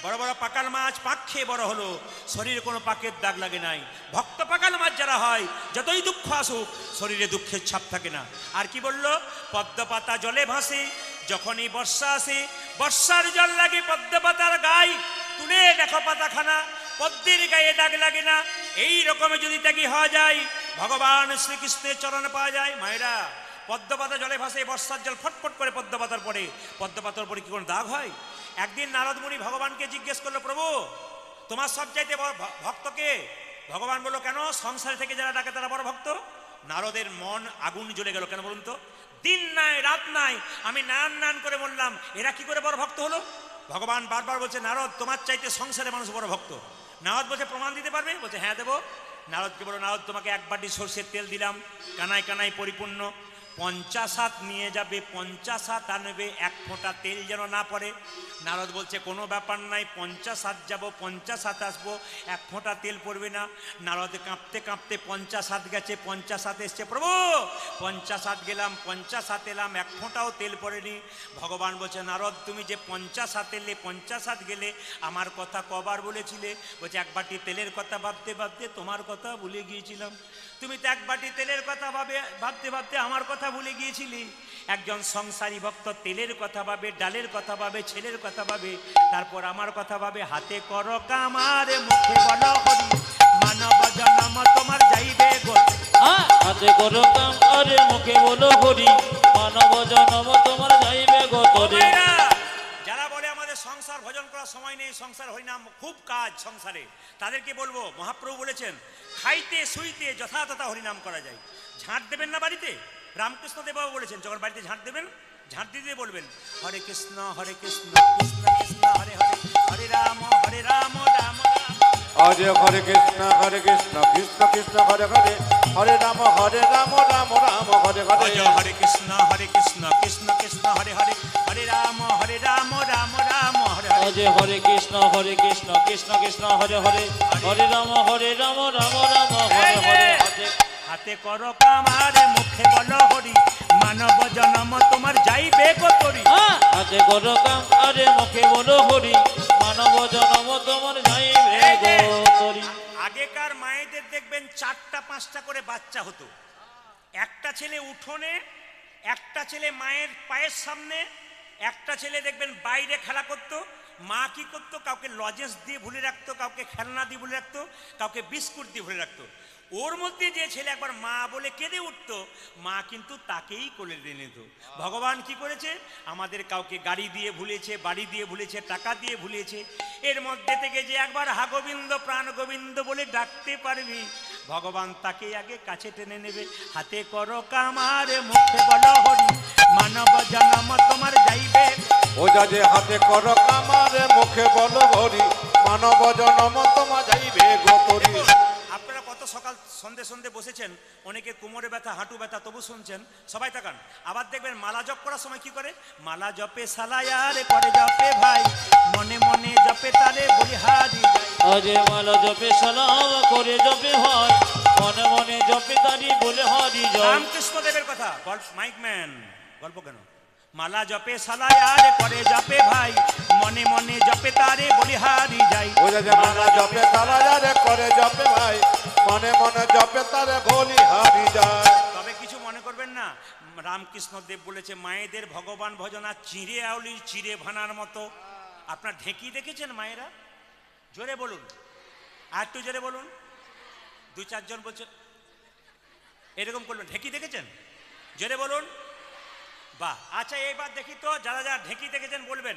বড় বড় পাকাল মাছ পাক খেয়ে বড় হলো, শরীরে কোনো পাকের দাগ লাগে নাই। ভক্ত পাকাল মাছ যারা হয়, যতই দুঃখ আসুক শরীরে দুঃখের ছাপ থাকে না। আর কি বলল? পদ্ম পাতা জলে ভাসে, যখনই বর্ষা আসে বর্ষার জল লাগে পদ্ম পাতার গায়ে। তুলে দেখো পাতাখানা, পদ্মের গায়ে দাগ লাগে না। এই রকমে যদি ত্যাগী হওয়া যায়, ভগবান শ্রীকৃষ্ণের চরণ পাওয়া যায়। মায়েরা, পদ্ম পাতা জলে ভাসে, বর্ষার জল ফটফট করে পদ্ম পাতার পরে, পদ্ম পাতার পরে কি কোনো দাগ হয়? একদিন নারদ মুনি ভগবানকে জিজ্ঞেস করলো, প্রভু তোমার সবচাইতে বড় ভক্তকে? ভগবান বললো, কেন? সংসারে থেকে যারা ডাকে তারা বড় ভক্ত। নারদের মন আগুন জ্বলে গেল। কেন বলুন তো? দিন নাই রাত নাই আমি নান করে বললাম, এরা কি করে বড় ভক্ত হলো? ভগবান বারবার বলছে, নারদ তোমার চাইতে সংসারে মানুষ বড় ভক্ত। নারদ বলছে, প্রমাণ দিতে পারবে? বলছে, হ্যাঁ দেবো। নারদকে বলো, নারদ তোমাকে 1 বাটি সর্ষের তেল দিলাম, কানায় কানায় পরিপূর্ণ। 50 হাত নিয়ে যাবে, 50 হাত আনবে, 1 ফোঁটা তেল যেন না পড়ে। নারদ বলছে, কোনো ব্যাপার নাই, 50 হাত যাবো, 50 হাত আসবো, 1 ফোঁটা তেল পড়বে না। নারদ কাঁপতে কাঁপতে 50 হাত গেছে, 50 হাত এসছে। প্রভু 50 হাত গেলাম, 50 হাত এলাম, 1 ফোঁটাও তেল পড়েনি। ভগবান বলছে, নারদ তুমি যে 50 হাত এলে, 50 হাত গেলে, আমার কথা কবার বলেছিলে? বলছে, 1 বাটি তেলের কথা ভাবতে ভাবতে তোমার কথা ভুলে গিয়েছিলাম। তুমি তো 1 বাটি তেলের কথা ভাবতে ভাবতে আমার কথা ভুলে গিয়েছিলি। একজন সংসারী ভক্ত তেলের কথা ভাবে, ডালের কথা ভাবে, ছেলের কথা ভাবে, তারপর আমার কথা ভাবে। হাতে করো কাম আর মুখে বলো হরি, মানব জন্ম তোমার যাইবে গো। হাতে করো কাম আর মুখে বলো হরি, মানব জন্ম তোমার যাইবে গো তরে। যারা বলে আমাদের সংসার ভজন করার সময় নেই, সংসার হরিনাম খুব কাজ সংসারে, তাদেরকে বলবো, মহাপ্রভু বলেছেন খাইতে শুইতে যথাযথ হরিনাম করা যায়। ঝাঁট দেবেন না বাড়িতে? রামকৃষ্ণ দেববাবু বলেছেন, যখন বাড়িতে ঝাঁট দেবেন, ঝাঁট দিতে বলবেন হরে কৃষ্ণ কৃষ্ণ কৃষ্ণ হরে হরে, হরে রাম রাম রাম। হরে হরে কৃষ্ণ কৃষ্ণ কৃষ্ণ হরে হরে, হরে রাম রাম রাম হরে হরে। হরে কৃষ্ণ কৃষ্ণ কৃষ্ণ হরে হরে, হরে রাম রাম রাম হরে হরে। হরে কৃষ্ণ কৃষ্ণ কৃষ্ণ হরে হরে, হরে রাম রাম রাম হরে হরে। হাতে করো কাম আর মুখে বলো হরি, মানব জন্ম তোমার যাইবে গো তরি। হাতে করো কাম আর মুখে বলো হরি, মানব জন্ম তোমার যাইবে গো তরি। আগেকার মায়েদের দেখবেন 4টা 5টা করে বাচ্চা হতো। একটা ছেলে উঠোনে, একটা ছেলে মায়ের পায়ের সামনে, একটা ছেলে দেখবেন বাইরে খেলা করতো। মা কি করতো? কাউকে লজেন্স দিয়ে ভুলে রাখতো, কাউকে খেলনা দিয়ে ভুলে রাখতো, কাউকে বিস্কুট দিয়ে ভুলে রাখতো। ওর মধ্যে যে ছেলে একবার মা বলে কেঁদে উঠতো, মা কিন্তু তাকেই কোলে দিয়ে নিত। ভগবান কি করেছে? আমাদের কাউকে গাড়ি দিয়ে ভুলেছে, বাড়ি দিয়ে ভুলেছে, টাকা দিয়ে ভুলেছে। এর মধ্যে থেকে যে একবার হা গোবিন্দ প্রাণ গোবিন্দ বলে ডাকতে পারবি, ভগবান তাকে আগে কাছে টেনে নেবে। হাতে করো কাম আর মুখে বলো হরি, মানব জন্ম তোমার যাইবে। ও যে হাতে করো কাম আর মুখে বলো হরি, মানব জন্ম তোমার যাইবে গো তরি। আপনারা কত সকাল সন্ধে সন্ধে বসেছেন, অনেকে কোমরে ব্যথা, হাঁটু ব্যথা, তবু শুনছেন। সবাই তাকান। আবার দেখবেন মালা জপ করার সময় কি করে, মালা জপে সালায়ারে করে জপে ভাই, মনে মনে জপে তারে বলিহারি যাই। আজ মালা জপে সালাম করে জপে হয়, মনে মনে জপে তারি বলে হারি যায়। রামকৃষ্ণ দেবের কথা, মাইকম্যান গল্প কেন? মালা জপে সালায়ারে করে জপে ভাই, মনে মনে জপে তারে বলিহারি যাই। ওই যে মালা জপে তারা করে জপে ভাই, মনে মনে জপে তারে বলি হারি যায়। তবে কিছু মনে করবেন না, রামকৃষ্ণ দেব বলেছে মায়েদের ভগবান ভজনা চিঁড়ে আউলির চিড়ে ভানার মতো। আপনার ঢেকি দেখেছেন মায়েরা? জোরে বলুন, আর একটু জোরে বলুন। দু চারজন বলছে এরকম করবেন, ঢেকি দেখেছেন? জোরে বলুন। বাহ, আচ্ছা এইবার দেখি তো যারা যারা ঢেকি দেখেছেন বলবেন,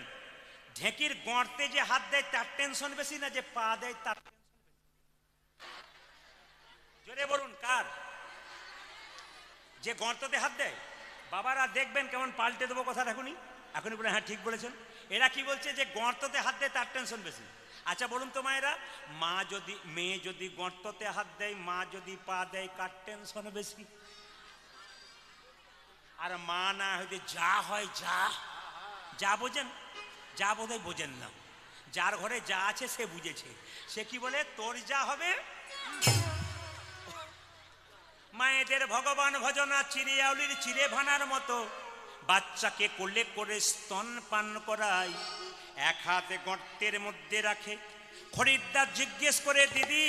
ঢেকির গর্তে যে হাত দেয় তার টেনশন বেশি না যে পা দেয় তার? জোরে বলুন কার? যে গর্ততে হাত দেয়। বাবারা দেখবেন কেমন পাল্টে দেবো কথা, এখনই এখনই বলে হ্যাঁ ঠিক বলেছেন। এরা কি বলছে, যে গর্ততে হাত দেয় তার টেনশন বেশি। আচ্ছা বলুন তো মায়েরা, মেয়ে যদি গর্ততে হাত দেয়, মা যদি পা দেয়, কার টেনশন বেশি? আর মা না হইতে যা হয় যা বোঝেন, যা বোধহয় বোঝেন না। যার ঘরে যা আছে সে বুঝেছে। সে কি বলে, তোর যা হবে। মায়েদের ভগবান ভজনা চিড়ে আউলির চিড়ে ভানার মতো। বাচ্চাকে কোলে করে স্তন পান করায়, এক হাতে গর্তের মধ্যে রাখে। খরিদ্দার জিজ্ঞেস করে, দিদি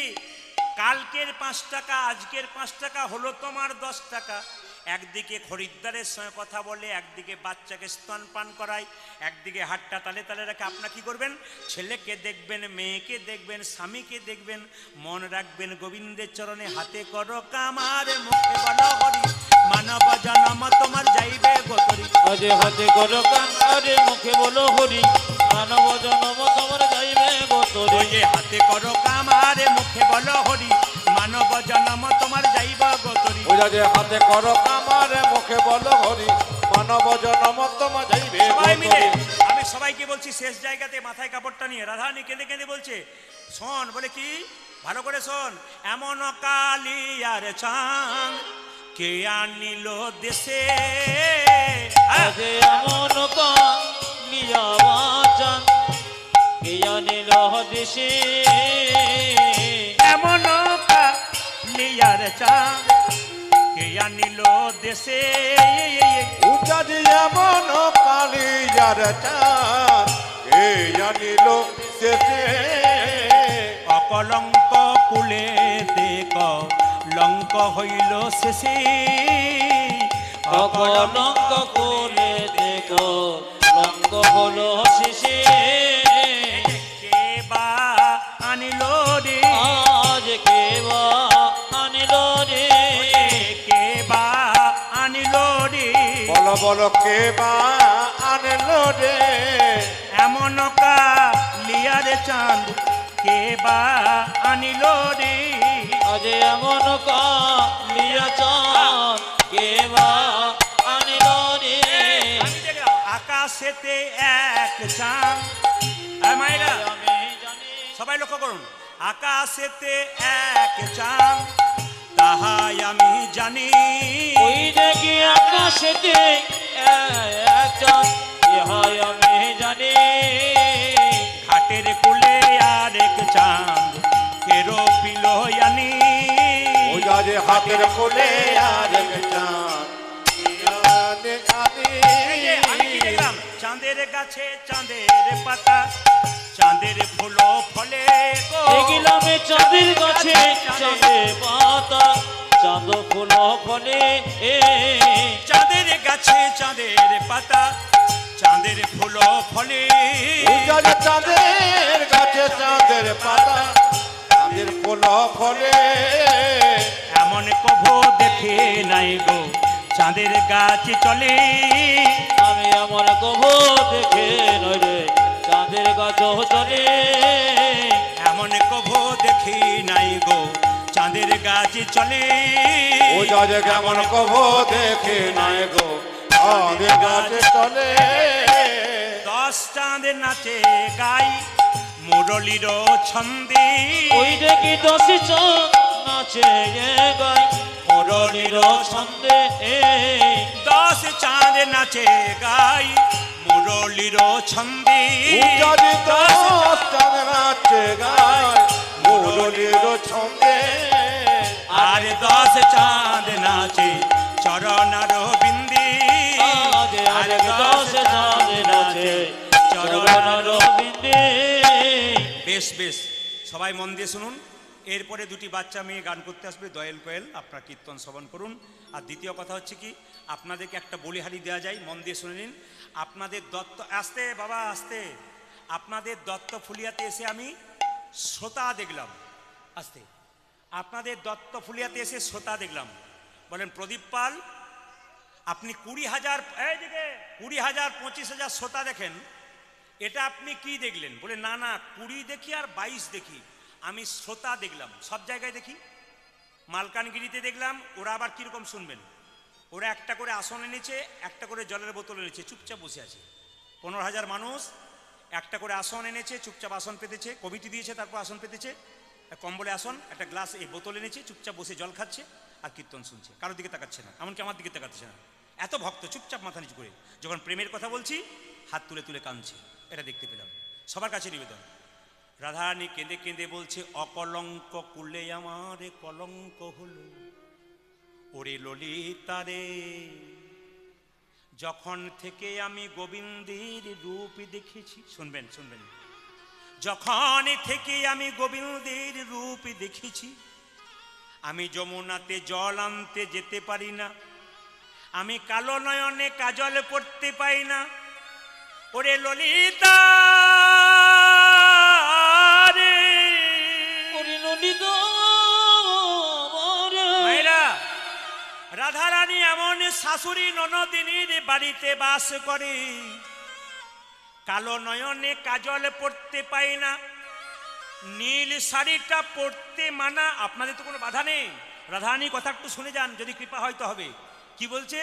কালকের 5 টাকা আজকের 5 টাকা হলো তোমার 10 টাকা। একদিকে খরিদ্দারের সঙ্গে কথা বলে, একদিকে বাচ্চাকে স্তন পান করায়, একদিকে হাতটা তালে তালে রাখে। আপনারা কি করবেন? ছেলেকে দেখবেন, মেয়েকে দেখবেন, স্বামীকে দেখবেন, মন রাখবেন গোবিন্দের চরণে। হাতে করো কামার, মুখে বলো হরি, মানব জনম তোমার যাইবে গোতরি। আজ হাতে করো কামারে, মুখে বলো হরি, মানব জনম তোমার যাইবে গোতরি। ওই যে হাতে করো কামারে, মুখে বলো হরি, মানব জনম তোমার যাইব গোতরি। ওই যে হাতে করো কামারে, মুখে বলো হরি, মানব জনম তোমার যাইবে সবাই মিলে গোতরি। আমি সবাইকে বলছি, শেষ জায়গাতে মাথায় কাপড়টা নিয়ে রাধারানী কেঁদে কেঁদে বলছে, শোন, বলে কি, ভালো করে শোন। এমন কালিয়ার চাঁদ কে আনিল দেশে, আজ এমন কালিয়া বাঁচান কে আনিল দেশে। এমন কালিয়ার চাঁদ কে আনিল দেশে। উজাজি এমন কালিয়ার চাঁদ কে জানিল শেষে। অকলঙ্ক কুলে দেখ লঙ্ক হইল শেষে। অকলঙ্ক করে দেখো লঙ্ক হলো শেষে। কে বা আনিল রে, আজ কে বা আনিল রে, কে বা আনিল রে। বলো বলো কে বা আনলো রে। এমন কালিয়ার চাঁদ কে বা আনিল রে। আজ এমন কালিয়া চাঁদ কে বা আনিল রে। আমি দেখলাম আকাশেতে এক চাঁদ। মায়েরা আমি জানি সবাই লক্ষ্য করুন, আকাশেতে এক চাঁদ, তাহাই আমি জানি। ওই দেখি আকাশেতে এক চাঁদ, ইহাই আমি জানি। ঘাটের কুলে আরেক চাঁদ কেরো পিল আনি। ওজাজি হাতের কোলে আর এক চাঁদ আনে আনি। এই যে আমি কি দেখলাম, চাঁদের গাছে চাঁদের পাতা, চাঁদের ফুল ফলে গো। দেখিলাম চাঁদের গাছে চাঁদের পাতা, চাঁদ ফুল ফলে। চাঁদের গাছে চাঁদের পাতা, চাঁদের ফুল ফলে। উজাজি চাঁদের গাছে চাঁদের পাতা, চাঁদের ফুল ফলে। এমন কভু দেখে নাই গো, চাঁদের গাছ চলে। আমি আমার কবু দেখে নয় রে, চাঁদের গাছ চলে। এমন কভু দেখি নাই গো, চাঁদের গাছ চলে। উজাজি কেমন কভু দেখে নাই গো, চাঁদের গাছে চলে। 10 চাঁদ নাচে গাই মুরলির ছন্দে। ওই দেখি 10 চাঁদ নাচে গাই মুরলীর ছন্দে 10 চাঁদ নাচে গাই মুরলীর ছন্দে। উজ্জ্বলিত চাঁদ নাচে গায় মুরলীর ছন্দে। আর 10 চাঁদ নাচে চরণার বিন্দে। আর 10 চাঁদ নাচে চরণার বিন্দে। বেশ বেশ, সবাই মন দিয়ে শুনুন। এরপরে দুটি বাচ্চা মেয়ে গান করতে আসবে, দয়েল কোয়েল, আপনার কীর্তন শ্রবণ করুন। আর দ্বিতীয় কথা হচ্ছে কি, আপনাদেরকে একটা বলিহারি দেওয়া যায়, মন দিয়ে শুনে নিন। আপনাদের দত্ত আসতে বাবা আসতে, আপনাদের দত্ত ফুলিয়াতে এসে আমি শ্রোতা দেখলাম। আসতে, আপনাদের দত্ত ফুলিয়াতে এসে শ্রোতা দেখলাম। বলেন প্রদীপ পাল, আপনি 20,000 এইদিকে 20,000 25,000 শ্রোতা দেখেন, এটা আপনি কি দেখলেন? বলে না না 20 দেখি আর 22 দেখি, আমি শ্রোতা দেখলাম। সব জায়গায় দেখি, মালকানগিরিতে দেখলাম। ওরা আবার কীরকম শুনবেন, ওরা একটা করে আসন এনেছে, একটা করে জলের বোতল এনেছে, চুপচাপ বসে আছে। 15,000 মানুষ, একটা করে আসন এনেছে, চুপচাপ আসন পেতেছে, কমিটি দিয়েছে, তারপর আসন পেতেছে, কম্বলে আসন, একটা গ্লাস এই বোতল এনেছে, চুপচাপ বসে জল খাচ্ছে আর কীর্তন শুনছে, কারোর দিকে তাকাচ্ছে না, এমনকি আমার দিকে তাকাচ্ছে না। এত ভক্ত চুপচাপ মাথা নিচু করে, যখন প্রেমের কথা বলছি হাত তুলে তুলে কাঁদছে, এটা দেখতে পেলাম। সবার কাছে নিবেদন, রাধারানী কেঁদে কেঁদে বলছে, অকলঙ্ক কুলে আমার কলঙ্ক হলো, ওরে ললিতা রে, যখন থেকে আমি গোবিন্দের রূপ দেখেছি। শুনবেন শুনবেন, যখন থেকে আমি গোবিন্দের রূপ দেখেছি, আমি যমুনাতে জল আনতে যেতে পারি না, আমি কালো নয়নে কাজল পড়তে পাই না, ওরে ললিতা রে। ওরে ললিতা মায়েরা, রাধারানী এমন শাশুড়ি ননদিনীর বাড়িতে বাস করে, কালো নয়নে কাজল পড়তে পাই না, নীল শাড়িটা পড়তে মানা। আপনাদের তো কোনো বাধা নেই, রাধারানী কথা একটু শুনে যান, যদি কৃপা হয়তো হবে। কি বলছে?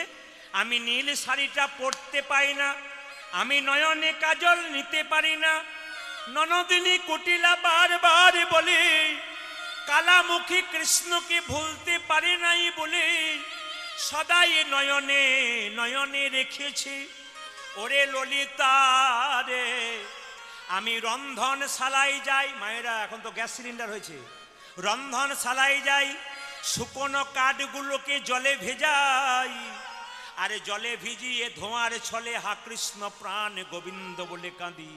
আমি নীল শাড়িটা পড়তে পাই না, আমি নয়নে কাজল নিতে পারি না, ননদিনী কুটিলা বারবার বলে, কালামুখী কৃষ্ণকে ভুলতে পারে নাই বলে, সদাই নয়নে নয়নে রেখেছে, ওরে ললিতা রে। আমি রন্ধনশালায় যাই, মায়েরা এখন তো গ্যাস সিলিন্ডার হয়েছে, রন্ধনশালায় যাই, শুকনো কাঠগুলোকে জলে ভেজাই, আরে জলে ভিজিয়ে ধোঁয়ার ছলে হা কৃষ্ণ প্রাণ গোবিন্দ বলে কাঁদি।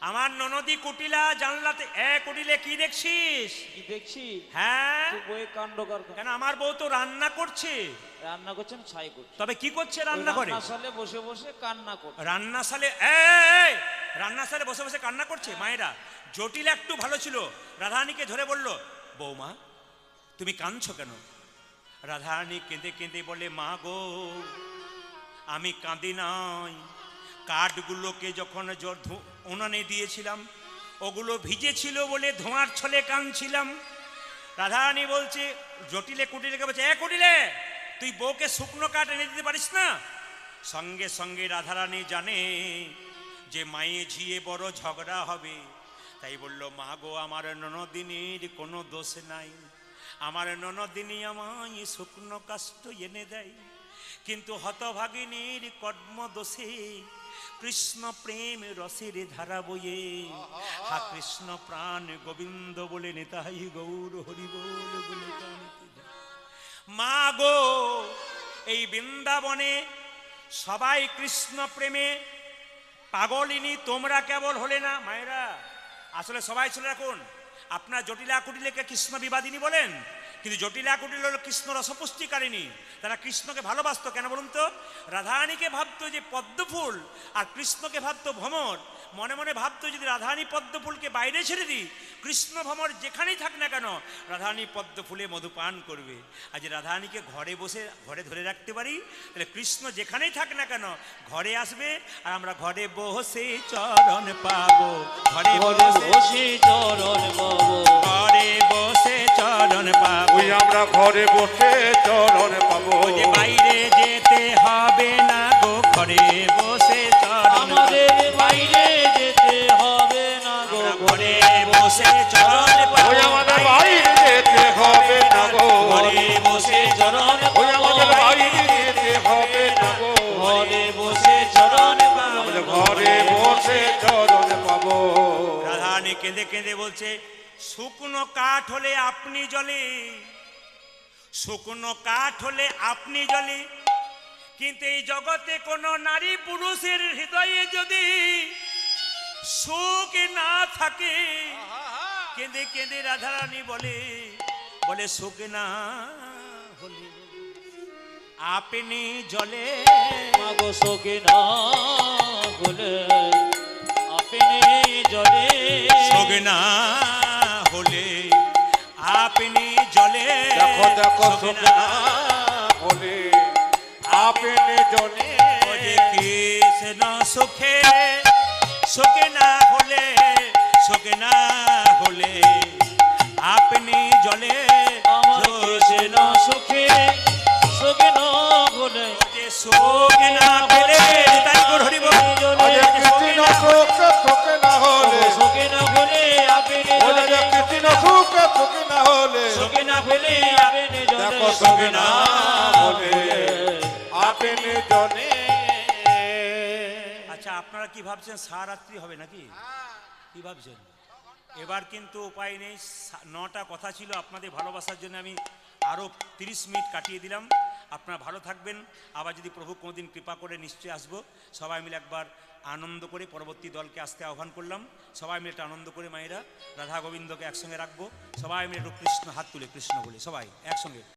আমার ননদি কুটিলা জানলাতে, কুটিলে কি দেখছিস? কি দেখছি? হ্যাঁ, বই কাণ্ড কারখানা। কেন? আমার বউ তো রান্না করছে। রান্না করছেন, ছাই করছে। তবে কি করছে? রান্না করে। রান্নাশালে বসে বসে কান্না করছে। রান্নাশালে রান্নাশালে বসে বসে কান্না করছে। মায়েরা, জটিল একটু ভালো ছিল, রাধারানীকে ধরে বলল, বৌমা তুমি কাঁদছো কেন? রাধারানী কেঁদে কেঁদে বলে, মা গো আমি কাঁদি নাই, কাঠগুলোকে যখন উনানে দিয়েছিলাম ওগুলো ভিজেছিল বলে ধোঁয়ার ছলে কাঁদছিলাম। রাধারানী বলছে, জটিলে কুটিলেকে বলছে, কুটিলে তুই বউকে শুকনো কাঠ এনে দিতে পারিস না? সঙ্গে সঙ্গে রাধারানী জানে যে মায়ে ঝিয়ে বড় ঝগড়া হবে, তাই বলল, মা গো আমার ননদিনীর কোনো দোষ নাই, আমার ননদিনী আমায় শুকনো কাষ্ঠ এনে দেয়, কিন্তু হতভাগিনীর কর্ম দোষে কৃষ্ণ প্রেম রসের ধারা বয়ে হা কৃষ্ণ প্রাণ গোবিন্দ বলে নেতাই গৌর হরি বল বলে কাঁদিতে যায়। মা গো এই বৃন্দাবনে সবাই কৃষ্ণ প্রেমে পাগলিনী, তোমরা কেবল হলে না। মায়েরা, আসলে সবাই শুনে রাখুন, আপনার জটিলা কুটিলেকে কৃষ্ণ বিবাদিনী বলেন, কিন্তু জটিলা কুটিল হল কৃষ্ণ রসপুষ্টিকারিণী। তারা কৃষ্ণকে ভালোবাসতো কেন বলুন তো? রাধারানীকে ভাবতো যে পদ্মফুল, আর কৃষ্ণকে ভাবতো ভ্রমর। মনে মনে ভাবতো যদি রাধারানী পদ্মফুলকে বাইরে ছেড়ে দিই, কৃষ্ণ ভ্রমর যেখানেই থাক না কেন রাধারানী পদ্মফুলে মধুপান করবে। আর যে রাধারানীকে ঘরে বসে ঘরে ধরে রাখতে পারি, তাহলে কৃষ্ণ যেখানেই থাক না কেন ঘরে আসবে, আর আমরা ঘরে বসে চরণ পাবো, ঘরে বসে চরণ পাবো, ঘরে বসে চরণ পাবো। ওই আমরা ঘরে বসে চরণ পাবো, যে বাইরে যেতে হবে না গো, ঘরে বসে চরণ আমাদের বাইরে যেতে হবে না গো, ঘরে বসে চরণ পাবো। ওই আমাদের বাইরে যেতে হবে চরণ পাবো। রাধারানী কেঁদে কেঁদে বলছে, শুকনো কাঠ হলে আপনি জ্বলে, শুকনো কাঠ হলে আপনি জ্বলে, কিন্তু এই জগতে কোনো নারী পুরুষের হৃদয়ে যদি সুখ না থাকে, কেঁদে কেঁদে রাধারানী বলে, বলে সুখ না হলে আপনি জ্বলে। মাগো সখী না হলে আপনি জ্বলে, সুখ না হলে আপনি জ্বলে। দেখো দেখো সুখ সুখ না না হলে আপনি জনে। ওরে কৃষ্ণ সুখে, সুখ না হলে, সুখ না হলে আপনি জ্বলে। আমার কৃষ্ণ সুখে সুখে না হলে যে সুখ না পেলে তাই হরি বল। আরে কৃষ্ণ সুখ সুখ না হলে, সুখে না হলে আপনি ওরে জ্বলে, কৃষ্ণ সুখ সুখ না হলে, সুখে না হলে আপনি জ্বলে, দেখো সুখ না হলে আপনি জনে। আচ্ছা, আপনারা কি ভাবছেন সারাত্রি হবে নাকি? কি ভাবছেন? এবার কিন্তু উপায় নেই, 9টা কথা ছিল, আপনাদের ভালোবাসার জন্য আমি আরো 30 মিনিট কাটিয়ে দিলাম। আপনারা ভালো থাকবেন, আবার যদি প্রভু কোনোদিন কৃপা করে নিশ্চয়ই আসবো। সবাই মিলে একবার আনন্দ করে পরবর্তী দলকে আসতে আহ্বান করলাম। সবাই মিলে একটা আনন্দ করে মায়েরা রাধা গোবিন্দকে একসঙ্গে রাখবো। সবাই মিলে একটু কৃষ্ণ হাত তুলে কৃষ্ণ বলে সবাই একসঙ্গে।